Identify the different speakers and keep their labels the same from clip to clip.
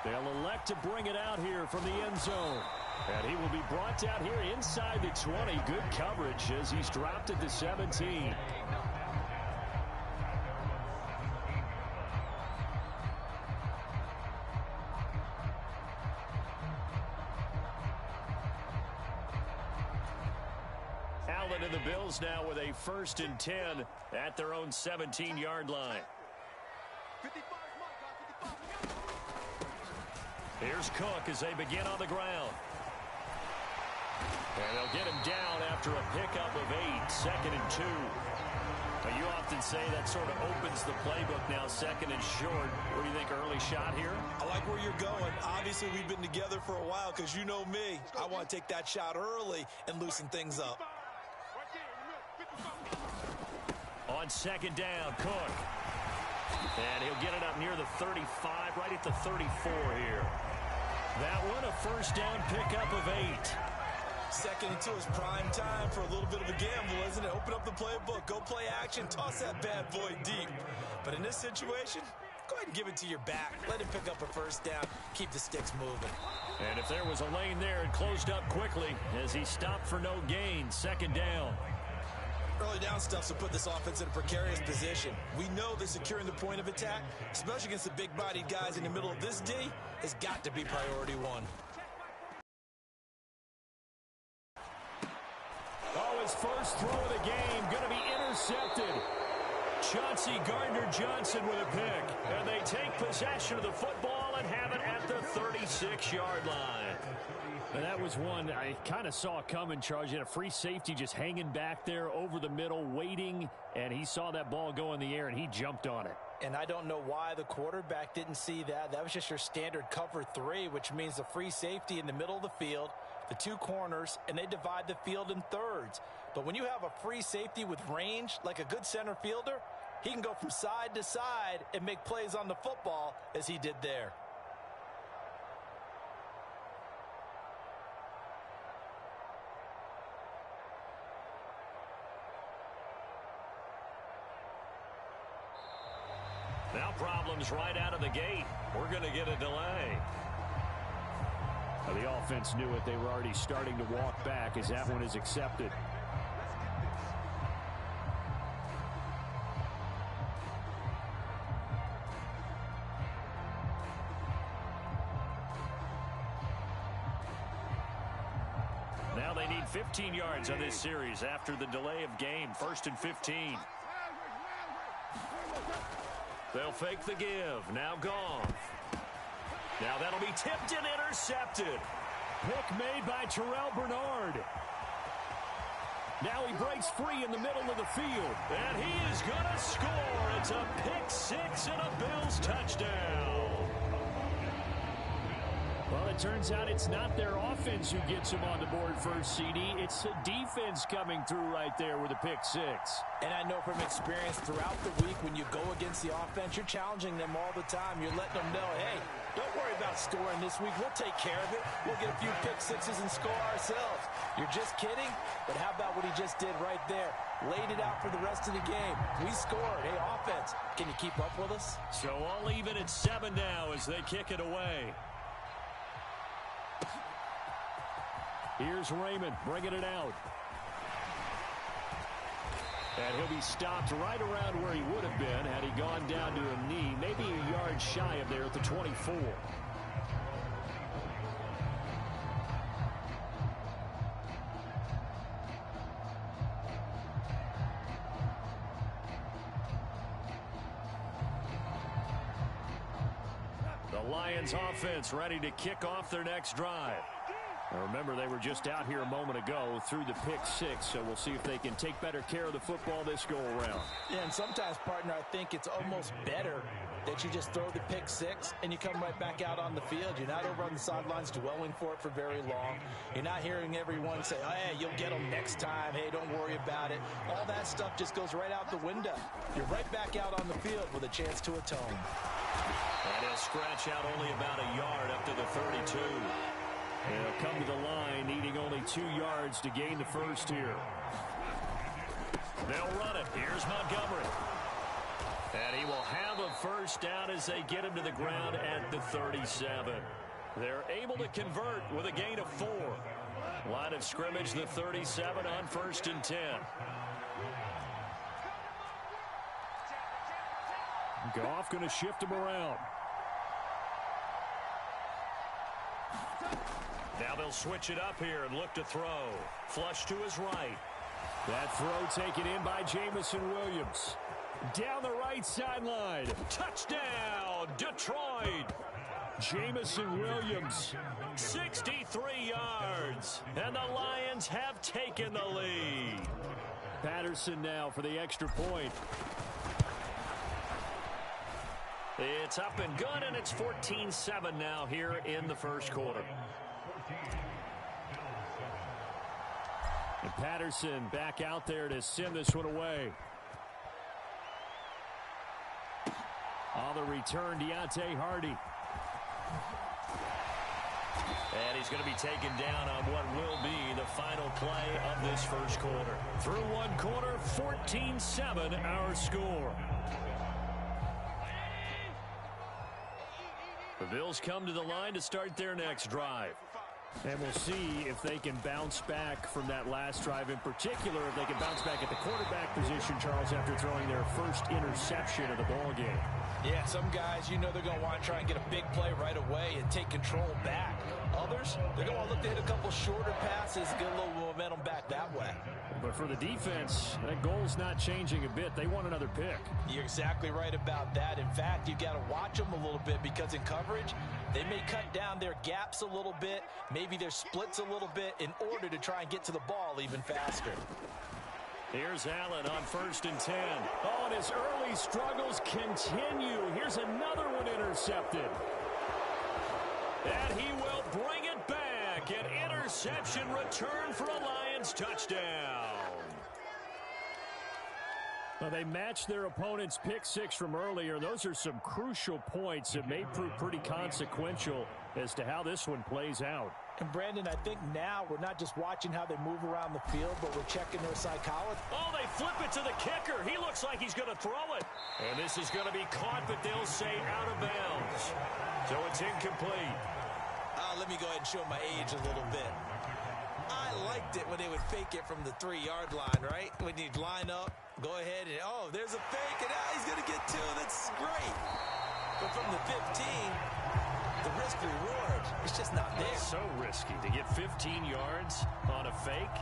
Speaker 1: They'll elect to bring it out here from the end zone. And he will be brought down here inside the 20. Good coverage as he's dropped at the 17. Allen and the Bills now with a 1st and 10 at their own 17-yard line. Here's Cook as they begin on the ground. And they'll get him down after a pickup of 8, 2nd and 2. Now, you often say that sort of opens the playbook now, 2nd and short. What do you think, early shot here?
Speaker 2: I like where you're going. Obviously, we've been together for a while because you know me. I want to take that shot early and loosen things up.
Speaker 1: On 2nd down, Cook. And he'll get it up near the 35, right at the 34 here. That one, a 1st down pickup of 8.
Speaker 2: 2nd and 2 is prime time for a little bit of a gamble, isn't it? Open up the playbook, go play action, toss that bad boy deep. But in this situation, go ahead and give it to your back. Let him pick up a 1st down, keep the sticks moving.
Speaker 1: And if there was a lane there, it closed up quickly as he stopped for no gain. 2nd down.
Speaker 2: Early down stuff to put this offense in a precarious position. We know that securing the point of attack, especially against the big-bodied guys in the middle of this D, has got to be priority one.
Speaker 1: Oh, his first throw of the game going to be intercepted. Chauncey Gardner-Johnson with a pick. And they take possession of the football and have it at the 36-yard line. And that was one I kind of saw coming, Charles. You had a free safety just hanging back there over the middle, waiting, and he saw that ball go in the air, and he jumped on it.
Speaker 3: And I don't know why the quarterback didn't see that. That was just your standard cover 3, which means the free safety in the middle of the field, the 2 corners, and they divide the field in thirds. But when you have a free safety with range, like a good center fielder, he can go from side to side and make plays on the football as he did there.
Speaker 1: Now problems right out of the gate. We're going to get a delay. Well, the offense knew it. They were already starting to walk back as that one is accepted. Now they need 15 yards on this series after the delay of game. 1st and 15. They'll fake the give. Now gone. Now that'll be tipped and intercepted. Pick made by Terrell Bernard. Now he breaks free in the middle of the field. And he is going to score. It's a pick 6 and a Bills touchdown. Well, it turns out it's not their offense who gets them on the board first, CD. It's the defense coming through right there with a pick 6.
Speaker 3: And I know from experience throughout the week when you go against the offense, you're challenging them all the time. You're letting them know, hey, don't worry about scoring this week. We'll take care of it. We'll get a few pick 6s and score ourselves. You're just kidding? But how about what he just did right there? Laid it out for the rest of the game. We scored. Hey, offense, can you keep up with us?
Speaker 1: So all even at 7 now as they kick it away. Here's Raymond bringing it out. And he'll be stopped right around where he would have been had he gone down to a knee, maybe a yard shy of there at the 24. The Lions offense ready to kick off their next drive. Now remember, they were just out here a moment ago through the pick 6, so we'll see if they can take better care of the football this go-around.
Speaker 3: Yeah, and sometimes, partner, I think it's almost better that you just throw the pick 6 and you come right back out on the field. You're not over on the sidelines dwelling for it for very long. You're not hearing everyone say, oh, hey, you'll get them next time. Hey, don't worry about it. All that stuff just goes right out the window. You're right back out on the field with a chance to atone.
Speaker 1: And he'll scratch out only about a yard up to the 32. They'll come to the line, needing only 2 yards to gain the first here. They'll run it. Here's Montgomery. And he will have a first down as they get him to the ground at the 37. They're able to convert with a gain of 4. Line of scrimmage, the 37 on 1st and 10.
Speaker 4: Goff going to shift him around.
Speaker 1: Now they'll switch it up here and look to throw. Flush to his right.
Speaker 4: That throw taken in by Jameson Williams. Down the right sideline.
Speaker 1: Touchdown, Detroit.
Speaker 4: Jameson Williams.
Speaker 1: 63 yards. And the Lions have taken the lead.
Speaker 4: Patterson now for the extra point.
Speaker 1: It's up and good, and it's 14-7 now here in the first quarter.
Speaker 4: And Patterson back out there to send this one away. On the return, Deontay Hardy.
Speaker 1: And he's going to be taken down on what will be the final play of this first quarter.
Speaker 4: Through one quarter, 14-7 our score.
Speaker 1: The Bills come to the line to start their next drive.
Speaker 4: And we'll see if they can bounce back from that last drive, in particular if they can bounce back at the quarterback position, Charles, after throwing their first interception of the ball game.
Speaker 3: Yeah, some guys, you know they're going to want to try and get a big play right away and take control back. Others, they're going to look to hit a couple shorter passes and get a little momentum back that way.
Speaker 4: But for the defense, that goal's not changing a bit. They want another pick.
Speaker 3: You're exactly right about that. In fact, you got to watch them a little bit because in coverage, they may cut down their gaps a little bit, maybe their splits a little bit in order to try and get to the ball even faster.
Speaker 1: Here's Allen on 1st and 10.
Speaker 4: Oh, and his early struggles continue. Here's another one intercepted.
Speaker 1: And he will bring it back. An interception return for a Lions touchdown.
Speaker 4: Well, they matched their opponent's pick six from earlier. Those are some crucial points that may prove pretty consequential as to how this one plays out.
Speaker 3: And Brandon, I think now we're not just watching how they move around the field, but we're checking their psychology.
Speaker 1: Oh, they flip it to the kicker. He looks like he's going to throw it. And this is going to be caught, but they'll say out of bounds. So it's incomplete.
Speaker 2: Let me go ahead and show my age a little bit. I liked it when they would fake it from the 3-yard line, right? When you'd line up, go ahead and, oh, there's a fake, and now he's going to get 2. That's great. But from the 15, the risk-reward, it's just not there.
Speaker 1: It's so risky to get 15 yards on a fake.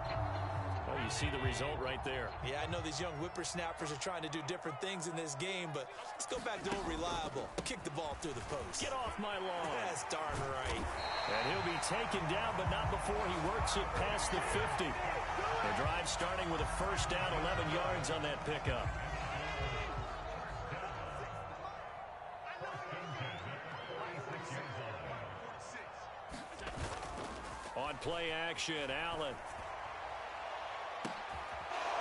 Speaker 1: Well, you see the result right there.
Speaker 2: Yeah, I know these young whippersnappers are trying to do different things in this game, but let's go back to old reliable. Kick the ball through the post.
Speaker 1: Get off my lawn.
Speaker 2: That's darn right.
Speaker 1: And he'll be taken down, but not before he works it past the 50. The drive starting with a first down, 11 yards on that pickup. On play action, Allen.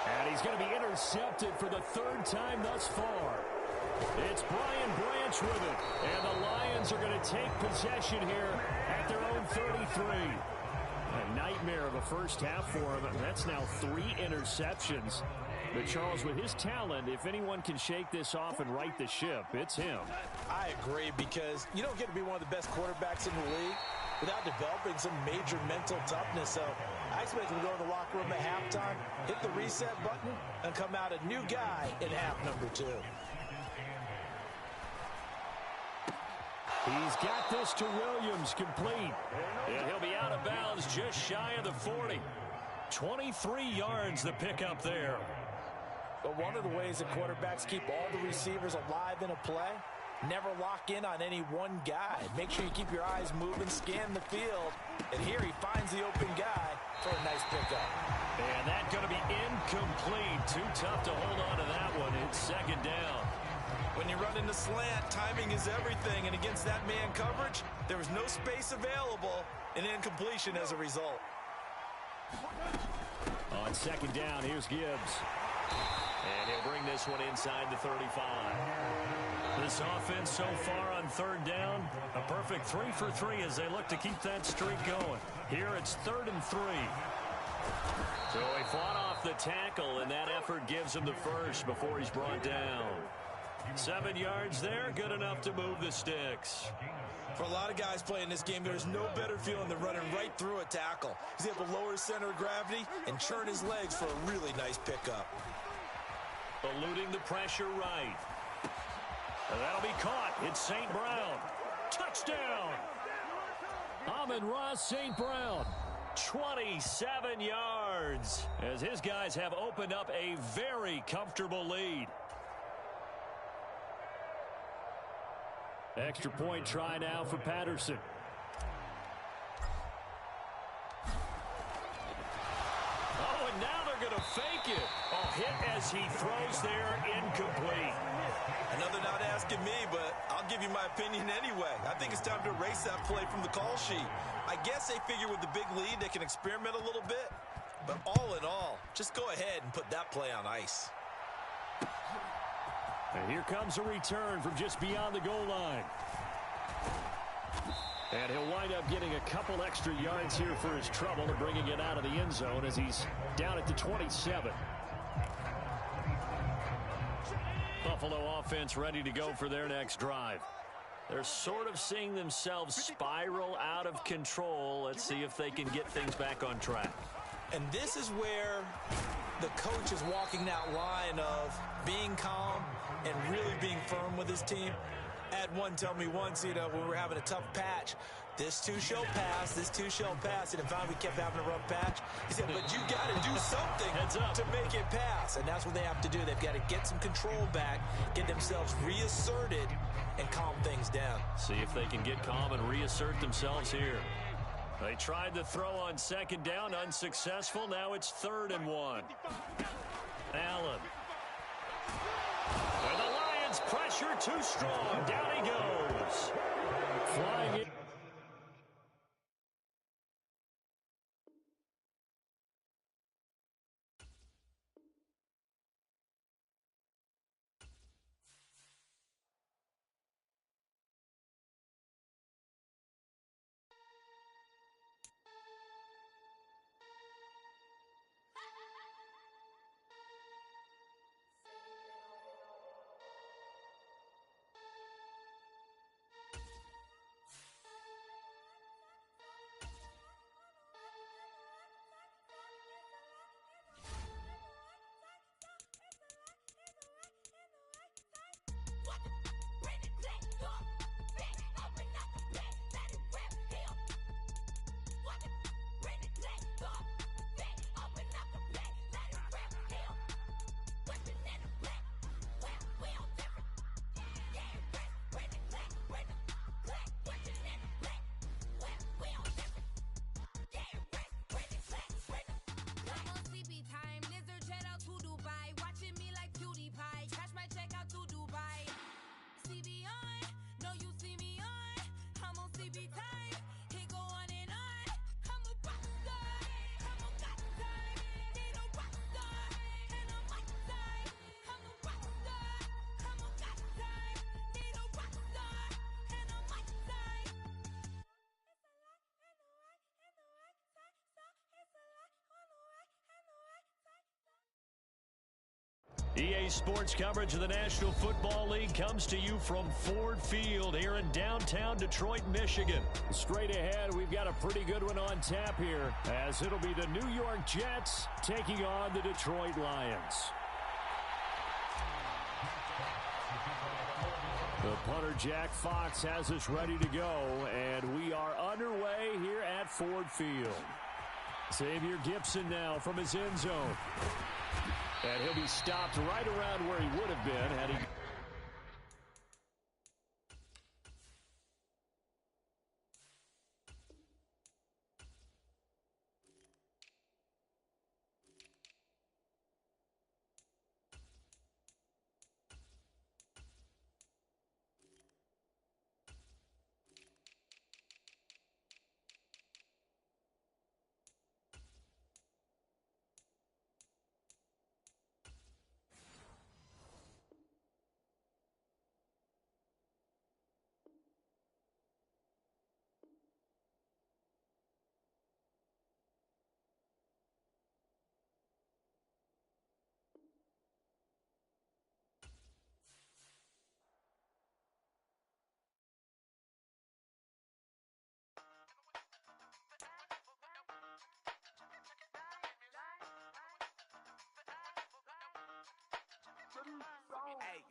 Speaker 4: And he's going to be intercepted for the 3rd time thus far. It's Brian Branch with it. And the Lions are going to take possession here at their own 33. A nightmare of a first half for him. That's now 3 interceptions. But Charles, with his talent, if anyone can shake this off and right the ship, it's him.
Speaker 3: I agree, because you don't get to be one of the best quarterbacks in the league without developing some major mental toughness. So I expect him to go in the locker room at halftime, hit the reset button, and come out a new guy in half number 2.
Speaker 4: He's got this to Williams, complete.
Speaker 1: And he'll be out of bounds just shy of the 40. 23 yards the pickup there.
Speaker 3: But one of the ways that quarterbacks keep all the receivers alive in a play, never lock in on any one guy. Make sure you keep your eyes moving, scan the field. And here he finds the open guy for a nice pickup.
Speaker 1: And that's going to be incomplete. Too tough to hold on to that one. It's 2nd down.
Speaker 2: When you run in the slant, timing is everything. And against that man coverage, there was no space available. An incompletion as a result.
Speaker 4: On 2nd down, here's Gibbs.
Speaker 1: And he'll bring this one inside the 35. This offense so far on 3rd down, a perfect 3 for 3 as they look to keep that streak going. Here it's 3rd and 3. So he fought off the tackle, and that effort gives him the first before he's brought down. 7 yards there, good enough to move the sticks.
Speaker 2: For a lot of guys playing this game, there's no better feeling than running right through a tackle. He's able to lower his center of gravity and churn his legs for a really nice pickup.
Speaker 1: Eluding the pressure right. And that'll be caught. It's St. Brown. Touchdown!
Speaker 4: Amon-Ra St. Brown.
Speaker 1: 27 yards as his guys have opened up a very comfortable lead.
Speaker 4: Extra point try now for Patterson.
Speaker 1: Oh, and now they're going to fake it. A hit as he throws there, incomplete.
Speaker 2: Another not asking me, but I'll give you my opinion anyway. I think it's time to erase that play from the call sheet. I guess they figure with the big lead they can experiment a little bit. But all in all, just go ahead and put that play on ice.
Speaker 4: And here comes a return from just beyond the goal line. And he'll wind up getting a couple extra yards here for his trouble and bringing it out of the end zone as he's down at the 27.
Speaker 1: Buffalo offense ready to go for their next drive. They're sort of seeing themselves spiral out of control. Let's see if they can get things back on track.
Speaker 2: And this is where the coach is walking that line of being calm and really being firm with his team. I had one tell me once, when we were having a tough patch, this too shall pass, this too shall pass. And if we kept having a rough patch, he said, but you got to do something to make it pass. And that's what they have to do. They've got to get some control back, get themselves reasserted, and calm things down.
Speaker 1: See if they can get calm and reassert themselves here. They tried to throw on second down, unsuccessful. Now it's 3rd and 1. Allen. And the Lions pressure too strong. Down he goes.
Speaker 4: Flying in.
Speaker 1: EA Sports coverage of the National Football League comes to you from Ford Field here in downtown Detroit, Michigan.
Speaker 4: Straight ahead, we've got a pretty good one on tap here, as it'll be the New York Jets taking on the Detroit Lions. The punter, Jack Fox, has us ready to go, and we are underway here at Ford Field. Xavier Gipson now from his end zone. And he'll be stopped right around where he would have been had he...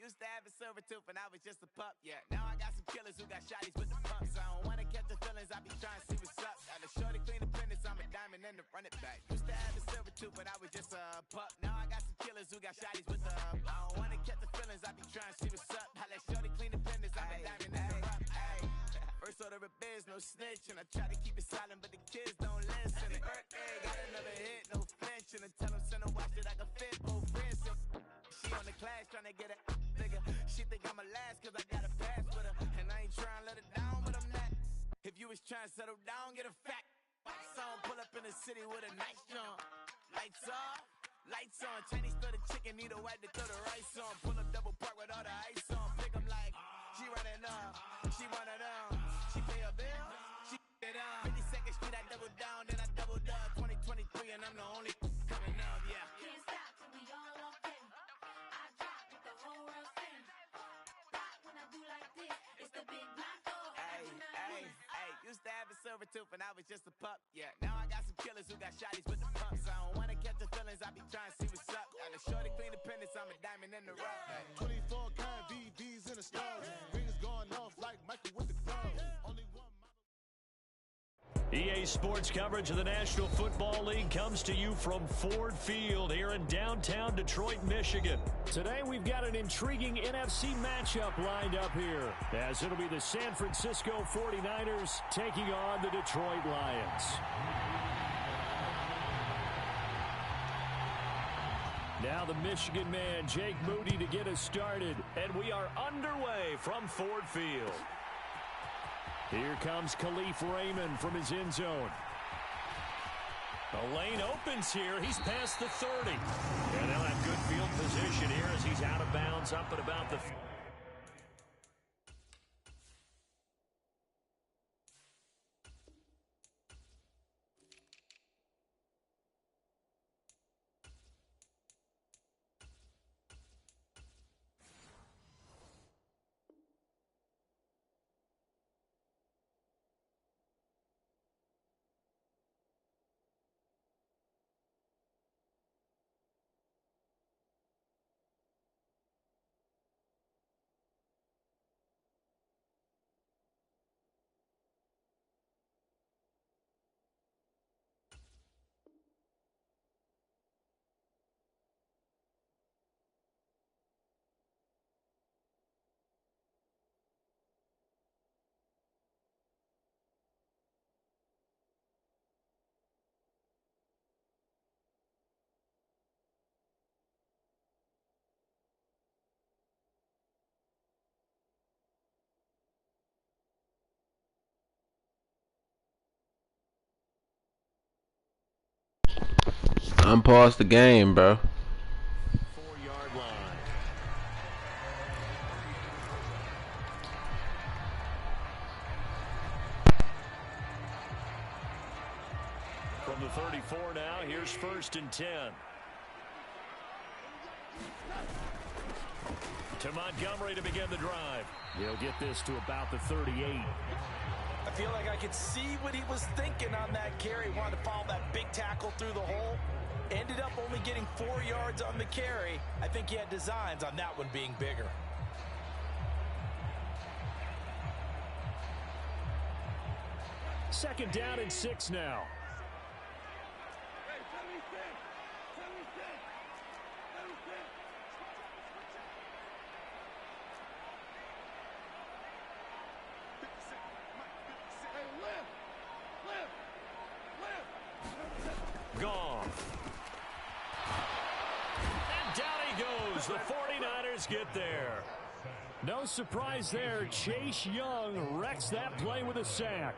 Speaker 5: Used to have a silver tooth and I was just a pup, yeah. Now I got some killers who got shotties with the pumps. I don't wanna catch the feelings, I be trying to see what's up. Got a shorty clean the fitness, I'm a diamond and to run it back. Used to have a silver tooth, but I was just a pup. Now I got some killers who got shotties with the I don't wanna catch the feelings, I be trying to see what's up. I let shorty clean the fitness, I'm a diamond and to run it. First order of biz, no snitch, and I try to keep it silent, but the kids don't listen. And birthday, got another hit, no flinch, and I tell them send her watch it like a fit, oh friends. She on the class trying to get a nigga. She think I'm a last cause I got a pass with her. And I ain't trying to let her down, but I'm not. If you was trying to settle down, get a fat song. Pull up in the city with a nice jump. Lights off, lights on. Chinese throw the chicken, need a wipe to throw the rice on. Pull up double park with all the ice on. Pick 'em like, she running up, she one of them. She pay her bill, she it up. 52nd Street, I double down, then I doubled up. 2023 and I'm the only coming up, yeah.
Speaker 6: Can't stop till we all walk in. I drop with the whole world sing. Rock when I do like this, it's the big block door.
Speaker 5: Hey, used to have a silver tooth and I was just a pup, yeah. Now I got some killers who got shotties with the pumps. I don't wanna catch the feelings, I be trying to see what's up. Got a shorty clean the pendants, I'm a diamond in the rough.
Speaker 7: 24 kind VVs in the stars. Ringers going off like Michael with the gloves. Only one model.
Speaker 4: EA Sports coverage of the National Football League comes to you from Ford Field here in downtown Detroit, Michigan. Today we've got an intriguing NFC matchup lined up here, as it'll be the San Francisco 49ers taking on the Detroit Lions. Now the Michigan man, Jake Moody, to get us started, and we are underway from Ford Field. Here comes Khalif Raymond from his end zone. The lane opens here. He's past the 30. And they'll have good field position here as he's out of bounds up at about the...
Speaker 8: Unpause the game, bro.
Speaker 4: 4-yard line. From the 34 now, here's 1st and 10. To Montgomery to begin the drive. He'll get this to about the 38.
Speaker 3: I feel like I could see what he was thinking on that carry. Wanted to follow that big tackle through the hole. Ended up only getting 4 yards on the carry. I think he had designs on that one being bigger.
Speaker 4: Second down and 6 now. Gone. And down he goes. The 49ers get there. No surprise there. Chase Young wrecks that play with a sack.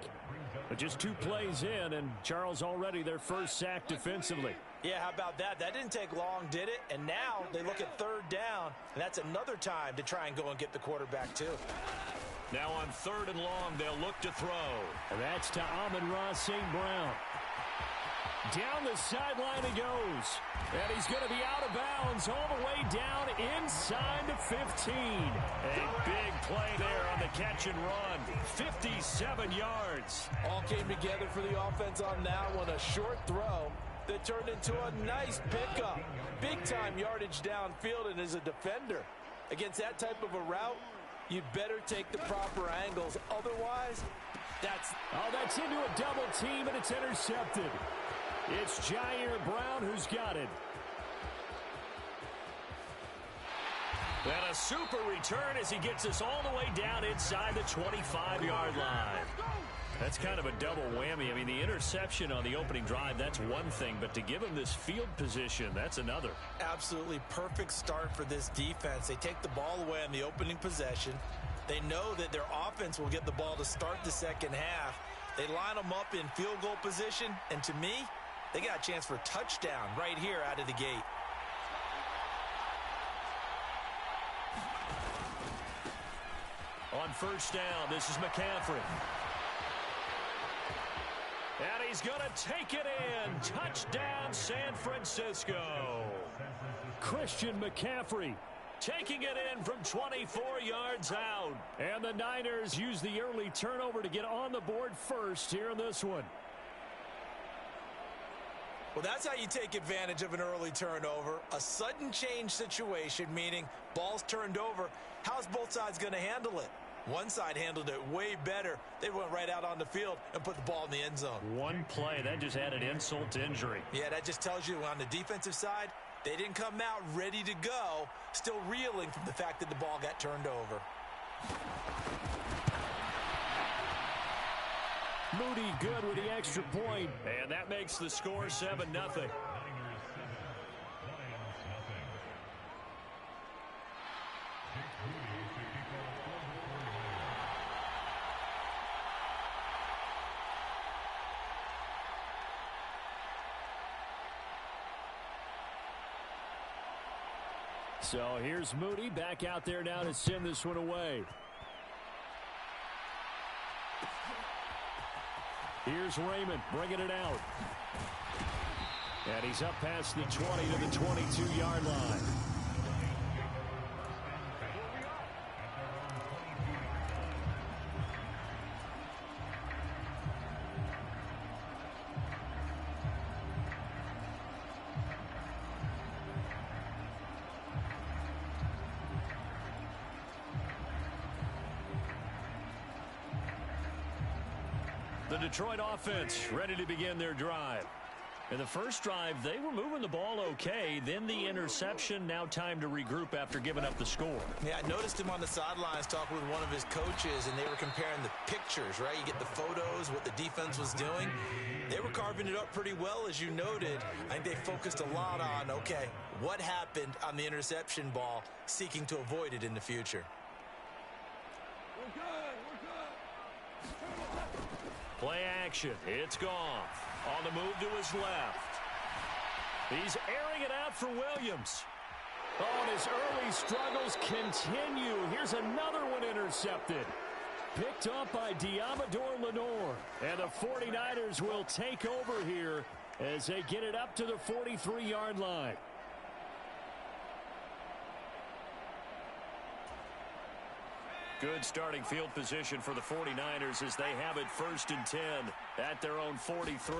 Speaker 4: But just 2 plays in, and Charles already their first sack defensively.
Speaker 3: Yeah, how about that? That didn't take long, did it? And now they look at 3rd down, and that's another time to try and go and get the quarterback too.
Speaker 4: Now on 3rd and long, they'll look to throw. And that's to Amon-Ra St. Brown. Down the sideline he goes. And he's going to be out of bounds all the way down inside the 15. A big play there on the catch and run. 57 yards.
Speaker 3: All came together for the offense on that one. A short throw that turned into a nice pickup. Big-time yardage downfield, and as a defender, Against that type of a route, you'd better take the proper angles. Otherwise, that's
Speaker 4: into a double team, and it's intercepted. It's Jair Brown who's got it.
Speaker 1: And a super return as he gets us all the way down inside the 25-yard line. That's kind of a double whammy. I mean, the interception on the opening drive, that's one thing, but to give him this field position, that's another.
Speaker 3: Absolutely perfect start for this defense. They take the ball away on the opening possession. They know that their offense will get the ball to start the second half. They line them up in field goal position, and to me, they got a chance for a touchdown right here out of the gate.
Speaker 1: On first down, this is McCaffrey. And he's going to take it in. Touchdown, San Francisco.
Speaker 4: Christian McCaffrey
Speaker 1: taking it in from 24 yards out.
Speaker 4: And the Niners use the early turnover to get on the board first here in this one.
Speaker 3: Well, that's how you take advantage of an early turnover. A sudden change situation, meaning ball's turned over. How's both sides going to handle it? One side handled it way better. They went right out on the field and put the ball in the end zone.
Speaker 1: One play, that just added insult to injury.
Speaker 3: Yeah, that just tells you on the defensive side, they didn't come out ready to go, still reeling from the fact that the ball got turned over.
Speaker 4: Moody good with the extra point.
Speaker 1: And that makes the score 7-0.
Speaker 4: So here's Moody back out there now to send this one away. Here's Raymond bringing it out. And he's up past the 20 to the 22-yard line.
Speaker 1: The Detroit offense ready to begin their drive. In the first drive, they were moving the ball okay. Then the interception. Now time to regroup after giving up the score.
Speaker 3: Yeah, I noticed him on the sidelines talking with one of his coaches, and they were comparing the pictures, right? You get the photos, what the defense was doing. They were carving it up pretty well, as you noted. I think they focused a lot on, okay, what happened on the interception ball, seeking to avoid it in the future.
Speaker 1: Play action. It's Goff. On the move to his left. He's airing it out for Williams.
Speaker 4: Oh, and his early struggles continue. Here's another one intercepted. Picked up by Diamador Lenore. And the 49ers will take over here as they get it up to the 43-yard line.
Speaker 1: Good starting field position for the 49ers as they have it 1st and 10 at their own 43.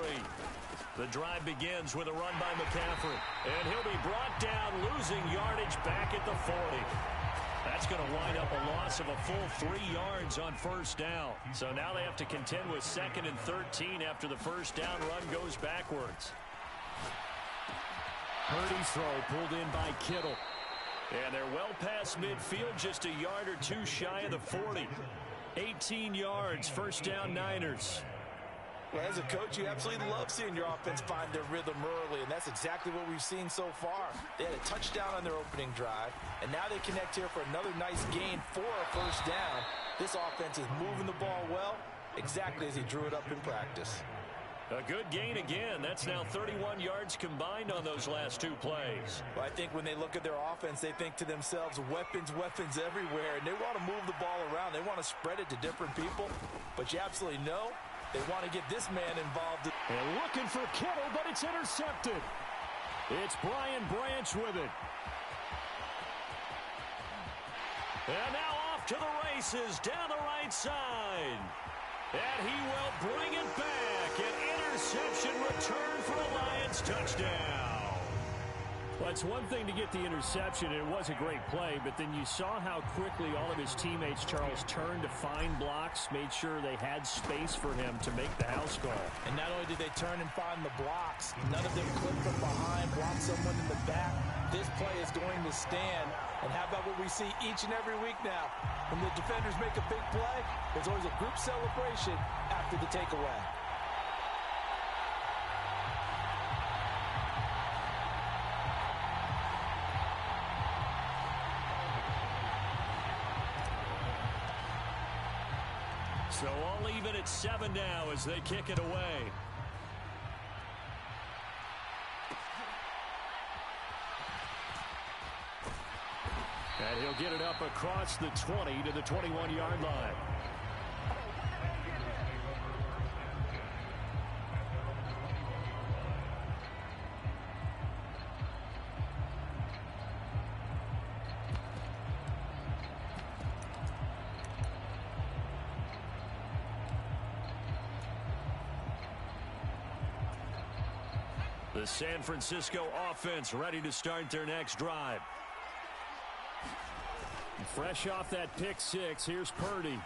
Speaker 1: The drive begins with a run by McCaffrey. And he'll be brought down, losing yardage back at the 40. That's going to wind up a loss of a full 3 yards on first down. So now they have to contend with 2nd and 13 after the first down run goes backwards.
Speaker 4: Purdy's throw pulled in by Kittle.
Speaker 1: And they're well past midfield, just a yard or two shy of the 40. 18 yards, first down Niners.
Speaker 3: Well, as a coach, you absolutely love seeing your offense find their rhythm early, and that's exactly what we've seen so far. They had a touchdown on their opening drive, and now they connect here for another nice gain for a first down. This offense is moving the ball well, exactly as he drew it up in practice.
Speaker 1: A good gain again. That's now 31 yards combined on those last 2 plays.
Speaker 3: Well, I think when they look at their offense, they think to themselves, weapons everywhere, and they want to move the ball around. They want to spread it to different people, but you absolutely know they want to get this man involved.
Speaker 4: And looking for Kittle, but it's intercepted. It's Brian Branch with it.
Speaker 1: And now off to the races down the right side. And he will bring it back. An interception return for a Lions touchdown.
Speaker 4: Well, it's one thing to get the interception, and it was a great play, but then you saw how quickly all of his teammates, Charles, turned to find blocks, made sure they had space for him to make the house call.
Speaker 3: And not only did they turn and find the blocks, none of them clipped from behind, blocked someone in the back. This play is going to stand. And how about what we see each and every week now? When the defenders make a big play, there's always a group celebration after the takeaway.
Speaker 4: So all even at 7 now as they kick it away. And he'll get it up across the 20 to the 21-yard line. The San Francisco offense ready to start their next drive. Fresh off that pick six, here's Purdy.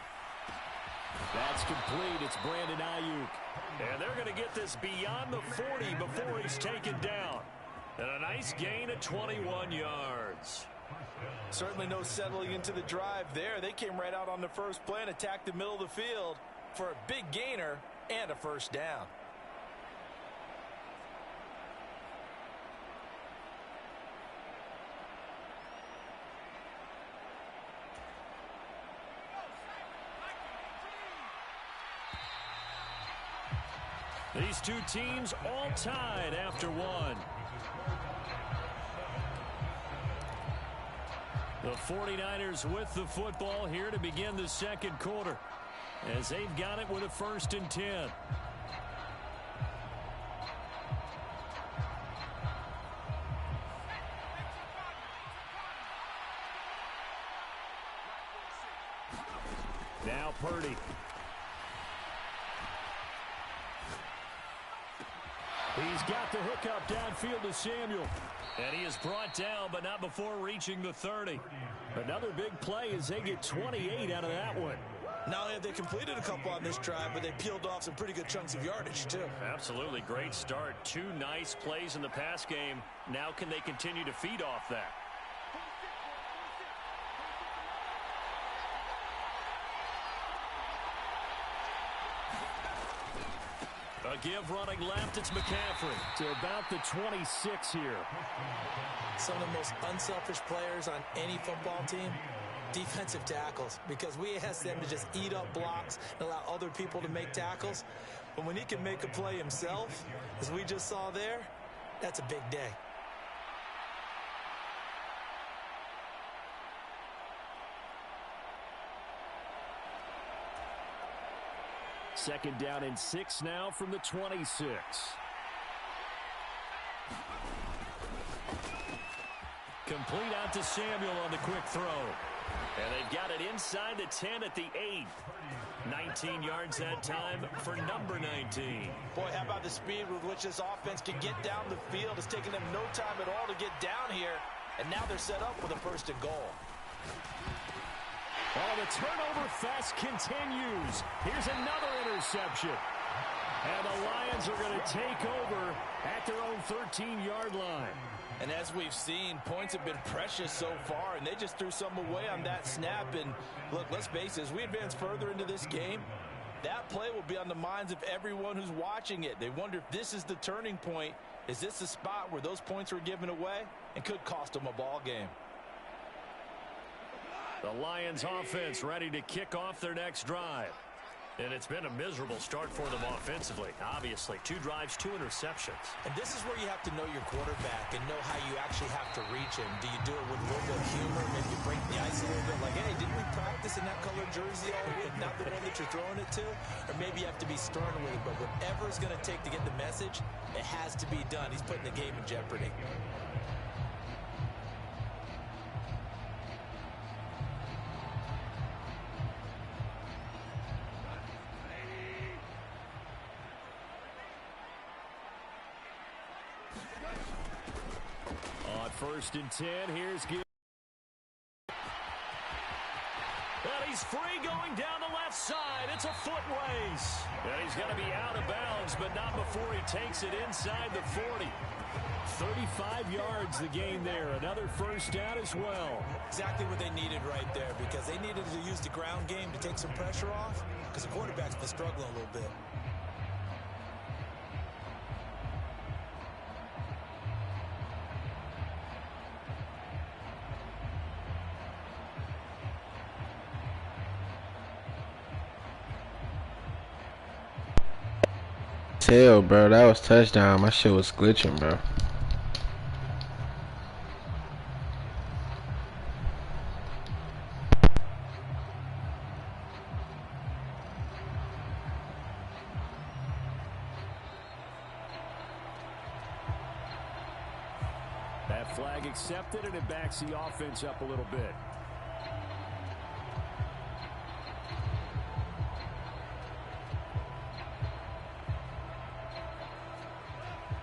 Speaker 4: That's complete. It's Brandon Ayuk. And they're going to get this beyond the 40 before he's taken down. And a nice gain of 21 yards.
Speaker 3: Certainly no settling into the drive there. They came right out on the first play and attacked the middle of the field for a big gainer and a first down.
Speaker 4: These two teams all tied after one. The 49ers with the football here to begin the second quarter as they've got it with a 1st and 10. Now Purdy. He's got the hook up downfield to Samuel. And he is brought down, but not before reaching the 30. Another big play as they get 28 out of that one.
Speaker 3: Not only have they completed a couple on this drive, but they peeled off some pretty good chunks of yardage, too.
Speaker 4: Absolutely. Great start. 2 nice plays in the pass game. Now can they continue to feed off that? A give running left, it's McCaffrey to about the 26 here.
Speaker 3: Some of the most unselfish players on any football team, defensive tackles, because we ask them to just eat up blocks and allow other people to make tackles. But when he can make a play himself, as we just saw there, that's a big day.
Speaker 4: Second down and 6 now from the 26. Complete out to Samuel on the quick throw. And they've got it inside the 10 at the 8. 19 yards that time for number 19.
Speaker 3: Boy, how about the speed with which this offense can get down the field? It's taken them no time at all to get down here. And now they're set up with a 1st and goal.
Speaker 4: Oh, the turnover fest continues. Here's another interception. And the Lions are going to take over at their own 13-yard line.
Speaker 3: And as we've seen, points have been precious so far, and they just threw some away on that snap. And look, let's face it, as we advance further into this game, that play will be on the minds of everyone who's watching it. They wonder if this is the turning point. Is this the spot where those points were given away and could cost them a ball game?
Speaker 4: The Lions offense ready to kick off their next drive. And it's been a miserable start for them offensively. Obviously, 2 drives, 2 interceptions.
Speaker 3: And this is where you have to know your quarterback and know how you actually have to reach him. Do you do it with a little bit of humor, maybe break the ice a little bit, like, hey, didn't we practice in that colored jersey all week, not the one that you're throwing it to? Or maybe you have to be stern with it, but whatever it's going to take to get the message, it has to be done. He's putting the game in jeopardy.
Speaker 4: 1st and 10. Here's Gibbs. And he's free going down the left side. It's a foot race. And he's going to be out of bounds, but not before he takes it inside the 40. 35 yards the game there. Another first down as well.
Speaker 3: Exactly what they needed right there, because they needed to use the ground game to take some pressure off, because the quarterback's been struggling a little bit.
Speaker 8: Hell, bro, that was touchdown. My shit was glitching, bro.
Speaker 4: That flag accepted, and it backs the offense up a little bit.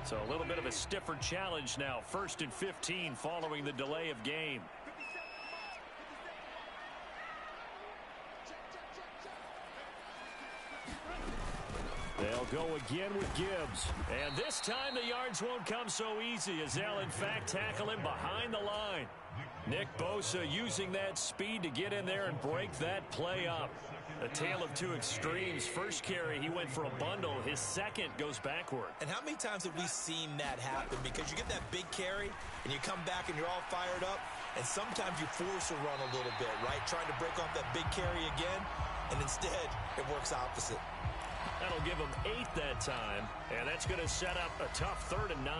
Speaker 4: So a little bit of a stiffer challenge now. 1st and 15 following the delay of game. They'll go again with Gibbs. And this time the yards won't come so easy, as they'll in fact tackle him behind the line. Nick Bosa using that speed to get in there and break that play up. A tale of two extremes. First carry, he went for a bundle. His second goes backward.
Speaker 3: And how many times have we seen that happen? Because you get that big carry, and you come back and you're all fired up, and sometimes you force a run a little bit, right? Trying to break off that big carry again, and instead it works opposite.
Speaker 4: That'll give him 8 that time, and that's going to set up a tough 3rd and 9.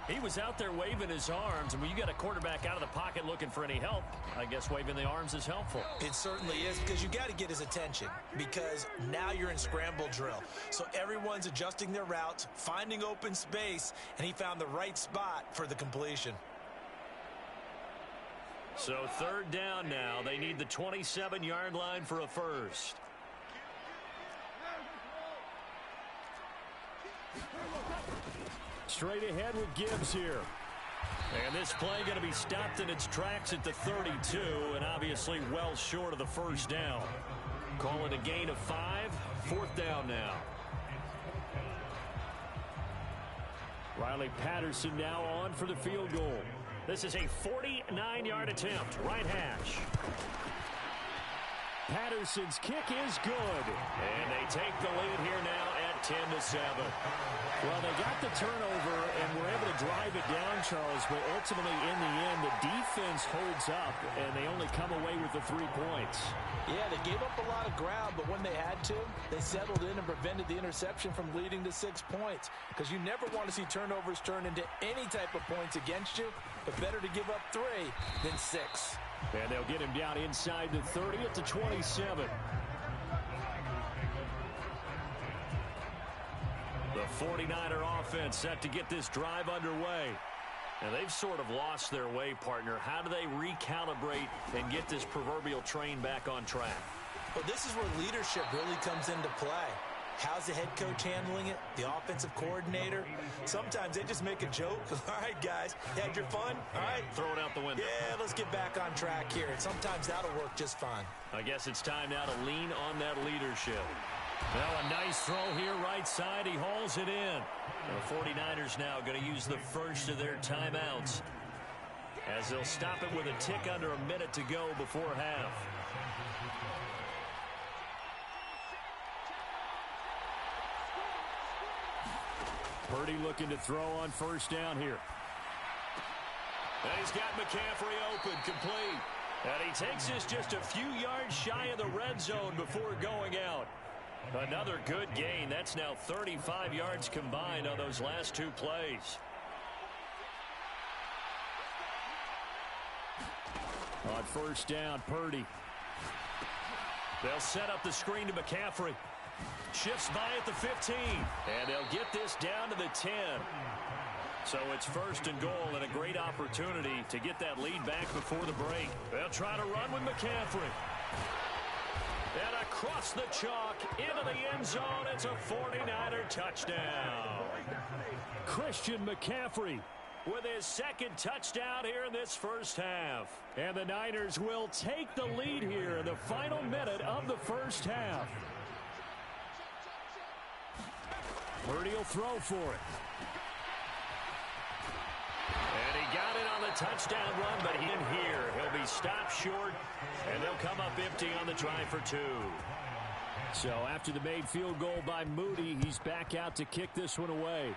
Speaker 4: He was out there waving his arms, and when you got a quarterback out of the pocket looking for any help, I guess waving the arms is helpful.
Speaker 3: It certainly is, because you got to get his attention, because now you're in scramble drill. So everyone's adjusting their routes, finding open space, and he found the right spot for the completion.
Speaker 4: So 3rd down now. They need the 27-yard line for a first. Straight ahead with Gibbs here. And this play going to be stopped in its tracks at the 32, and obviously well short of the first down. Call it a gain of 5. 4th down now. Riley Patterson now on for the field goal. This is a 49-yard attempt. Right hash. Patterson's kick is good. And they take the lead here now at 10-7. Well, they got the turnover and were able to drive it down, Charles, but ultimately in the end, the defense holds up, and they only come away with the 3 points.
Speaker 3: Yeah, they gave up a lot of ground, but when they had to, they settled in and prevented the interception from leading to 6 points, because you never want to see turnovers turn into any type of points against you, but better to give up 3 than 6.
Speaker 4: And they'll get him down inside the 30 at the 27. The 49er offense set to get this drive underway. And they've sort of lost their way, partner. How do they recalibrate and get this proverbial train back on track?
Speaker 3: Well, this is where leadership really comes into play. How's the head coach handling it? The offensive coordinator? Sometimes they just make a joke. All right, guys, you had your fun? All right.
Speaker 4: Throw it out the window.
Speaker 3: Yeah, let's get back on track here. And sometimes that'll work just fine.
Speaker 4: I guess it's time now to lean on that leadership. Well, a nice throw here right side. He hauls it in. The 49ers now going to use the first of their timeouts, as they'll stop it with a tick under a minute to go before half. Purdy looking to throw on first down here. And he's got McCaffrey open, complete. And he takes this just a few yards shy of the red zone before going out. Another good gain. That's now 35 yards combined on those last 2 plays. On first down, Purdy. They'll set up the screen to McCaffrey. Shifts by at the 15. And they'll get this down to the 10. So it's 1st and goal, and a great opportunity to get that lead back before the break. They'll try to run with McCaffrey. And across the chalk, into the end zone, it's a 49er touchdown. Christian McCaffrey
Speaker 1: with his second touchdown here in this first half.
Speaker 4: And the Niners will take the lead here in the final minute of the first half. Purdy will throw for it.
Speaker 1: And he got it on the touchdown run, but in here, he'll be stopped short, and they'll come up empty on the drive for 2.
Speaker 4: So after the made field goal by Moody, he's back out to kick this one away.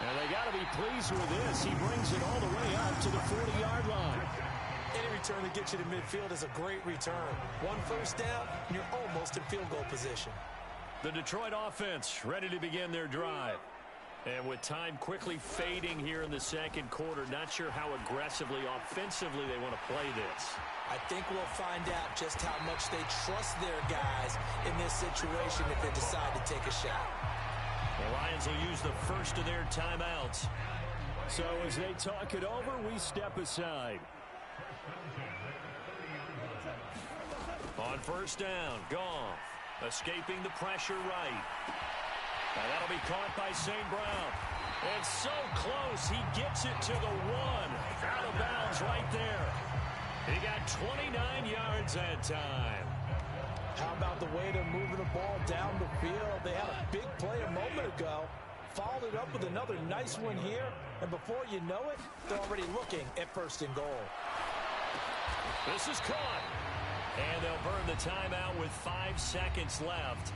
Speaker 4: And they got to be pleased with this. He brings it all the way up to the 40-yard line.
Speaker 2: Any return that gets you to midfield is a great return. One first down, and you're almost in field goal position.
Speaker 1: The Detroit offense ready to begin their drive. And with time quickly fading here in the second quarter, not sure how aggressively, offensively they want to play this.
Speaker 2: I think we'll find out just how much they trust their guys in this situation if they decide to take a shot.
Speaker 1: The Lions will use the first of their timeouts.
Speaker 4: So as they talk it over, we step aside.
Speaker 1: On first down, Goff escaping the pressure right. And that'll be caught by St. Brown. And so close, he gets it to the 1. Out of bounds right there. He got 29 yards that time.
Speaker 3: How about the way they're moving the ball down the field? They had a big play a moment ago. Followed it up with another nice one here. And before you know it, they're already looking at first and goal.
Speaker 1: This is caught. And they'll burn the timeout with 5 seconds left.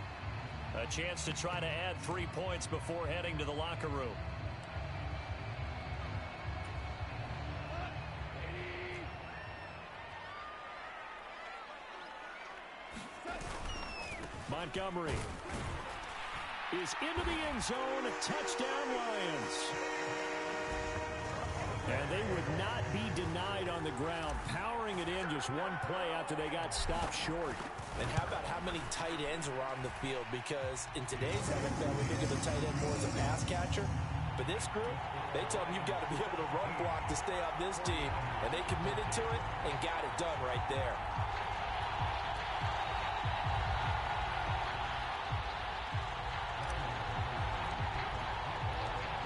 Speaker 1: A chance to try to add 3 points before heading to the locker room.
Speaker 4: Montgomery is into the end zone. Touchdown, Lions. And they would not be denied on the ground, powering it in just one play after they got stopped short.
Speaker 3: And how about how many tight ends were on the field? Because in today's NFL, we think of the tight end more as a pass catcher. But this group, they tell them you've got to be able to run block to stay on this team. And they committed to it and got it done right there.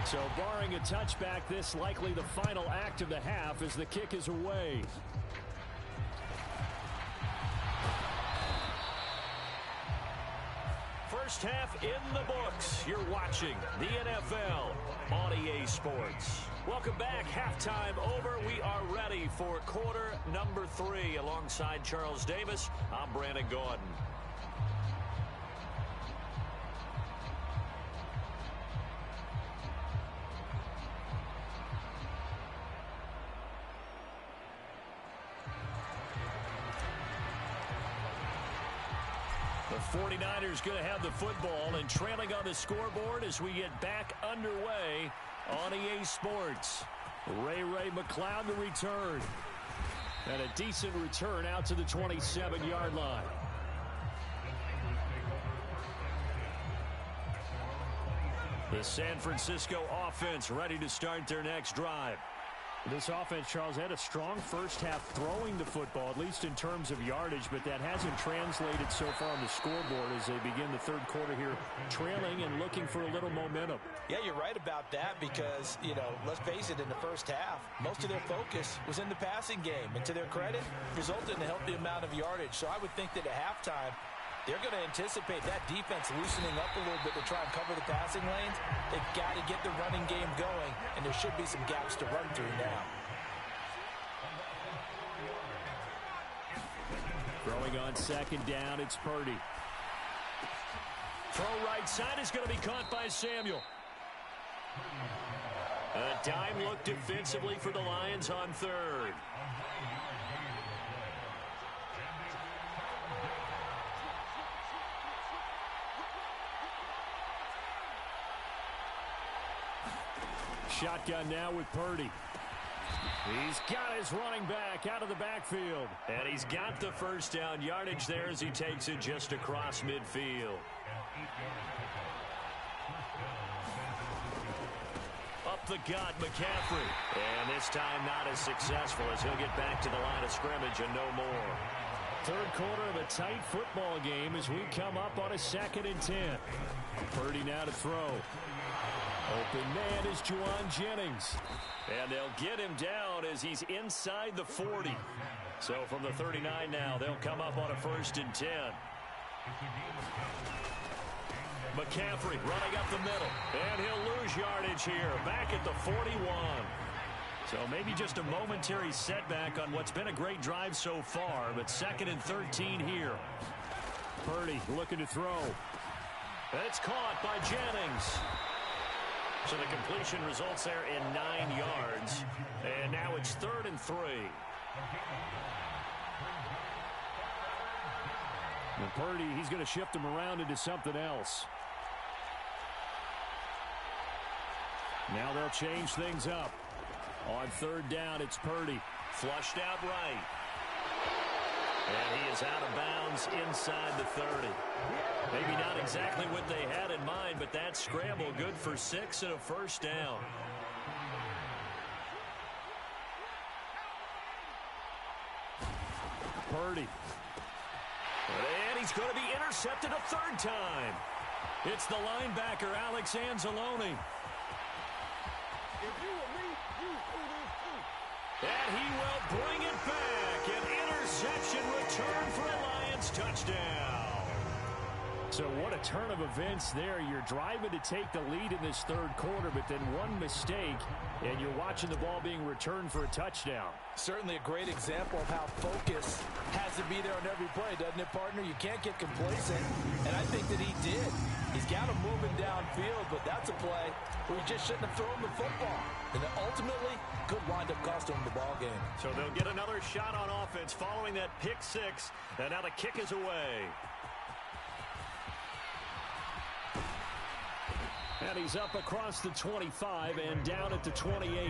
Speaker 4: So barring a touchback, this likely the final act of the half as the kick is away.
Speaker 1: First half in the books. You're watching the NFL on EA Sports. Welcome back. Halftime over. We are ready for quarter number 3. Alongside Charles Davis, I'm Brandon Gordon. The 49ers going to have the football and trailing on the scoreboard as we get back underway on EA Sports. Ray McCloud to return. And a decent return out to the 27-yard line. The San Francisco offense ready to start their next drive.
Speaker 4: This offense, Charles, had a strong first half throwing the football, at least in terms of yardage, but that hasn't translated so far on the scoreboard as they begin the third quarter here, trailing and looking for a little momentum.
Speaker 3: Yeah, you're right about that because, let's face it, in the first half, most of their focus was in the passing game. And to their credit, resulted in a healthy amount of yardage. So I would think that at halftime, they're going to anticipate that defense loosening up a little bit to try and cover the passing lanes. They've got to get the running game going, and there should be some gaps to run through now.
Speaker 4: Throwing on second down, it's Purdy.
Speaker 1: Throw right side is going to be caught by Samuel. A dime look defensively for the Lions on third.
Speaker 4: Shotgun now with Purdy. He's got his running back out of the backfield.
Speaker 1: And he's got the first down yardage there as he takes it just across midfield. Up the gut, McCaffrey. And this time not as successful as he'll get back to the line of scrimmage and no more.
Speaker 4: Third quarter of a tight football game as we come up on a 2nd and 10. Purdy now to throw. Open man is Juwan Jennings.
Speaker 1: And they'll get him down as he's inside the 40. So from the 39 now, they'll come up on a 1st and 10. McCaffrey running up the middle. And he'll lose yardage here. Back at the 41. So maybe just a momentary setback on what's been a great drive so far. But 2nd and 13 here.
Speaker 4: Purdy looking to throw.
Speaker 1: It's caught by Jennings. So the completion results there in 9 yards. And now it's 3rd and 3.
Speaker 4: And Purdy, he's going to shift him around into something else. Now they'll change things up. On 3rd down, it's Purdy.
Speaker 1: Flushed out right. And he is out of bounds inside the 30. Maybe not exactly what they had in mind, but that scramble good for 6 and a 1st down.
Speaker 4: Purdy.
Speaker 1: And he's going to be intercepted a 3rd time. It's the linebacker, Alex Anzalone. And he will bring it back. An interception return for a Lions touchdown.
Speaker 4: So what a turn of events there. You're driving to take the lead in this 3rd quarter, but then one mistake, and you're watching the ball being returned for a touchdown.
Speaker 3: Certainly a great example of how focus has to be there on every play, doesn't it, partner? You can't get complacent, and I think that he did. He's got him moving downfield, but that's a play where he just shouldn't have thrown the football. And then ultimately, could wind up costing him the ball game.
Speaker 1: So they'll get another shot on offense following that pick 6, and now the kick is away.
Speaker 4: And he's up across the 25 and down at the 28.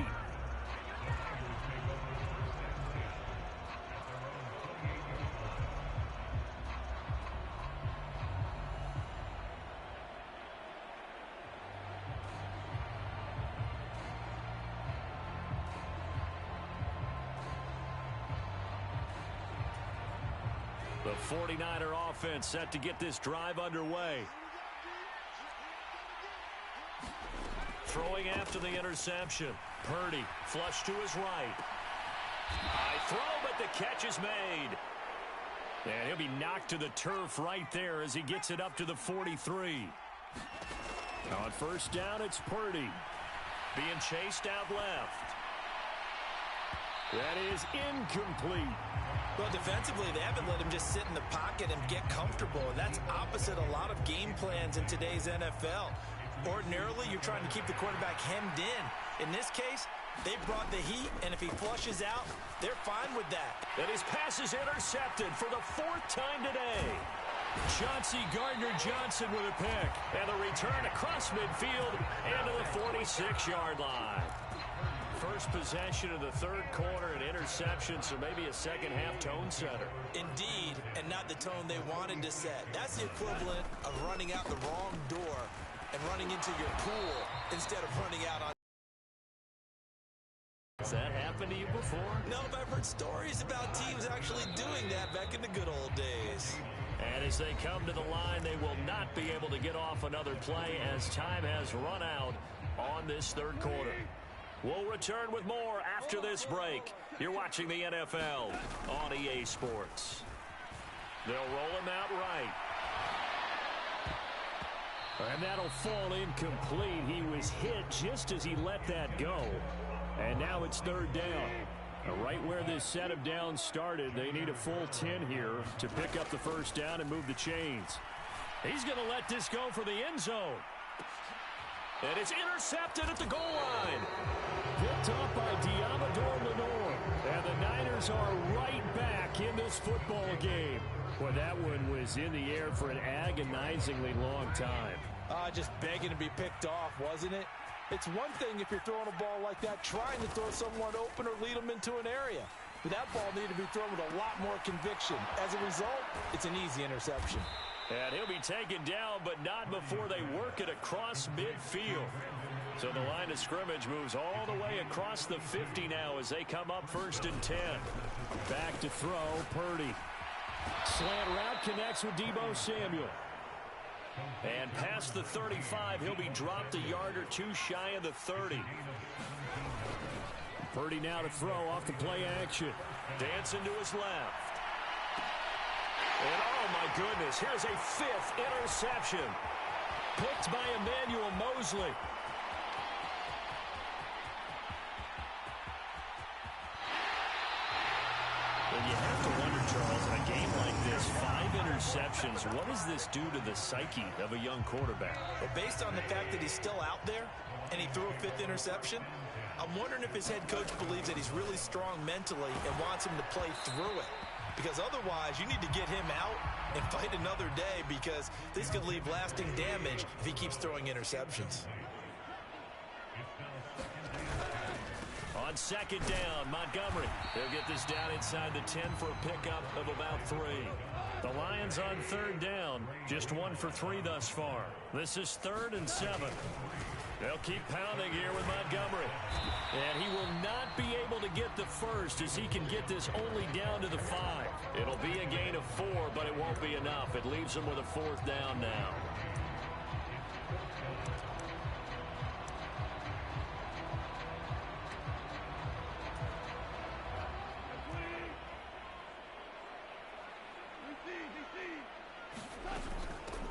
Speaker 1: The 49er offense set to get this drive underway. Throwing after the interception. Purdy flush to his right. High throw, but the catch is made. And he'll be knocked to the turf right there as he gets it up to the 43.
Speaker 4: On 1st down, it's Purdy.
Speaker 1: Being chased out left.
Speaker 4: That is incomplete.
Speaker 2: Well, defensively, they haven't let him just sit in the pocket and get comfortable. And that's opposite a lot of game plans in today's NFL. Ordinarily, you're trying to keep the quarterback hemmed in. In this case, they brought the heat, and if he flushes out, they're fine with that.
Speaker 1: And his pass is intercepted for the 4th time today. Chauncey Gardner-Johnson with a pick. And the return across midfield and to the 46-yard line. First possession of the 3rd quarter, an interception, so maybe a second-half tone setter.
Speaker 2: Indeed, and not the tone they wanted to set. That's the equivalent of running out the wrong door and running into your pool instead of running out on.
Speaker 1: Has that happened to you before?
Speaker 2: No, but I've heard stories about teams actually doing that back in the good old days.
Speaker 1: And as they come to the line, they will not be able to get off another play as time has run out on this 3rd quarter. We'll return with more after this break. You're watching the NFL on EA Sports. They'll roll him out right.
Speaker 4: And that'll fall incomplete. He was hit just as he let that go. And now it's 3rd down. Right where this set of downs started, they need a full 10 here to pick up the 1st down and move the chains.
Speaker 1: He's going to let this go for the end zone. And it's intercepted at the goal line.
Speaker 4: Picked off by Diamador Lenore. And the Niners are right back in this football game. Well, that one was in the air for an agonizingly long time.
Speaker 3: Just begging to be picked off, wasn't it? It's one thing if you're throwing a ball like that, trying to throw someone open or lead them into an area. But that ball needed to be thrown with a lot more conviction. As a result, it's an easy interception.
Speaker 1: And he'll be taken down, but not before they work it across midfield. So the line of scrimmage moves all the way across the 50 now as they come up 1st and 10.
Speaker 4: Back to throw, Purdy. Slant route connects with Deebo Samuel. And past the 35, he'll be dropped a yard or two shy of the 30. Purdy now to throw off the play action. Dancing to his left. And oh my goodness, here's a fifth interception. Picked by Emmanuel Mosley. And you have to wonder, Charles, in a game like this, 5 interceptions, what does this do to the psyche of a young quarterback?
Speaker 2: Well, based on the fact that he's still out there and he threw a 5th interception, I'm wondering if his head coach believes that he's really strong mentally and wants him to play through it. Because otherwise, you need to get him out and fight another day, because this could leave lasting damage if he keeps throwing interceptions.
Speaker 4: On second down, Montgomery. They'll get this down inside the 10 for a pickup of about 3. The Lions on third down, just 1 for 3 thus far. This is 3rd and 7. They'll keep pounding here with Montgomery. And he will not be able to get the first, as he can get this only down to the 5. It'll be a gain of 4, but it won't be enough. It leaves him with a 4th down now.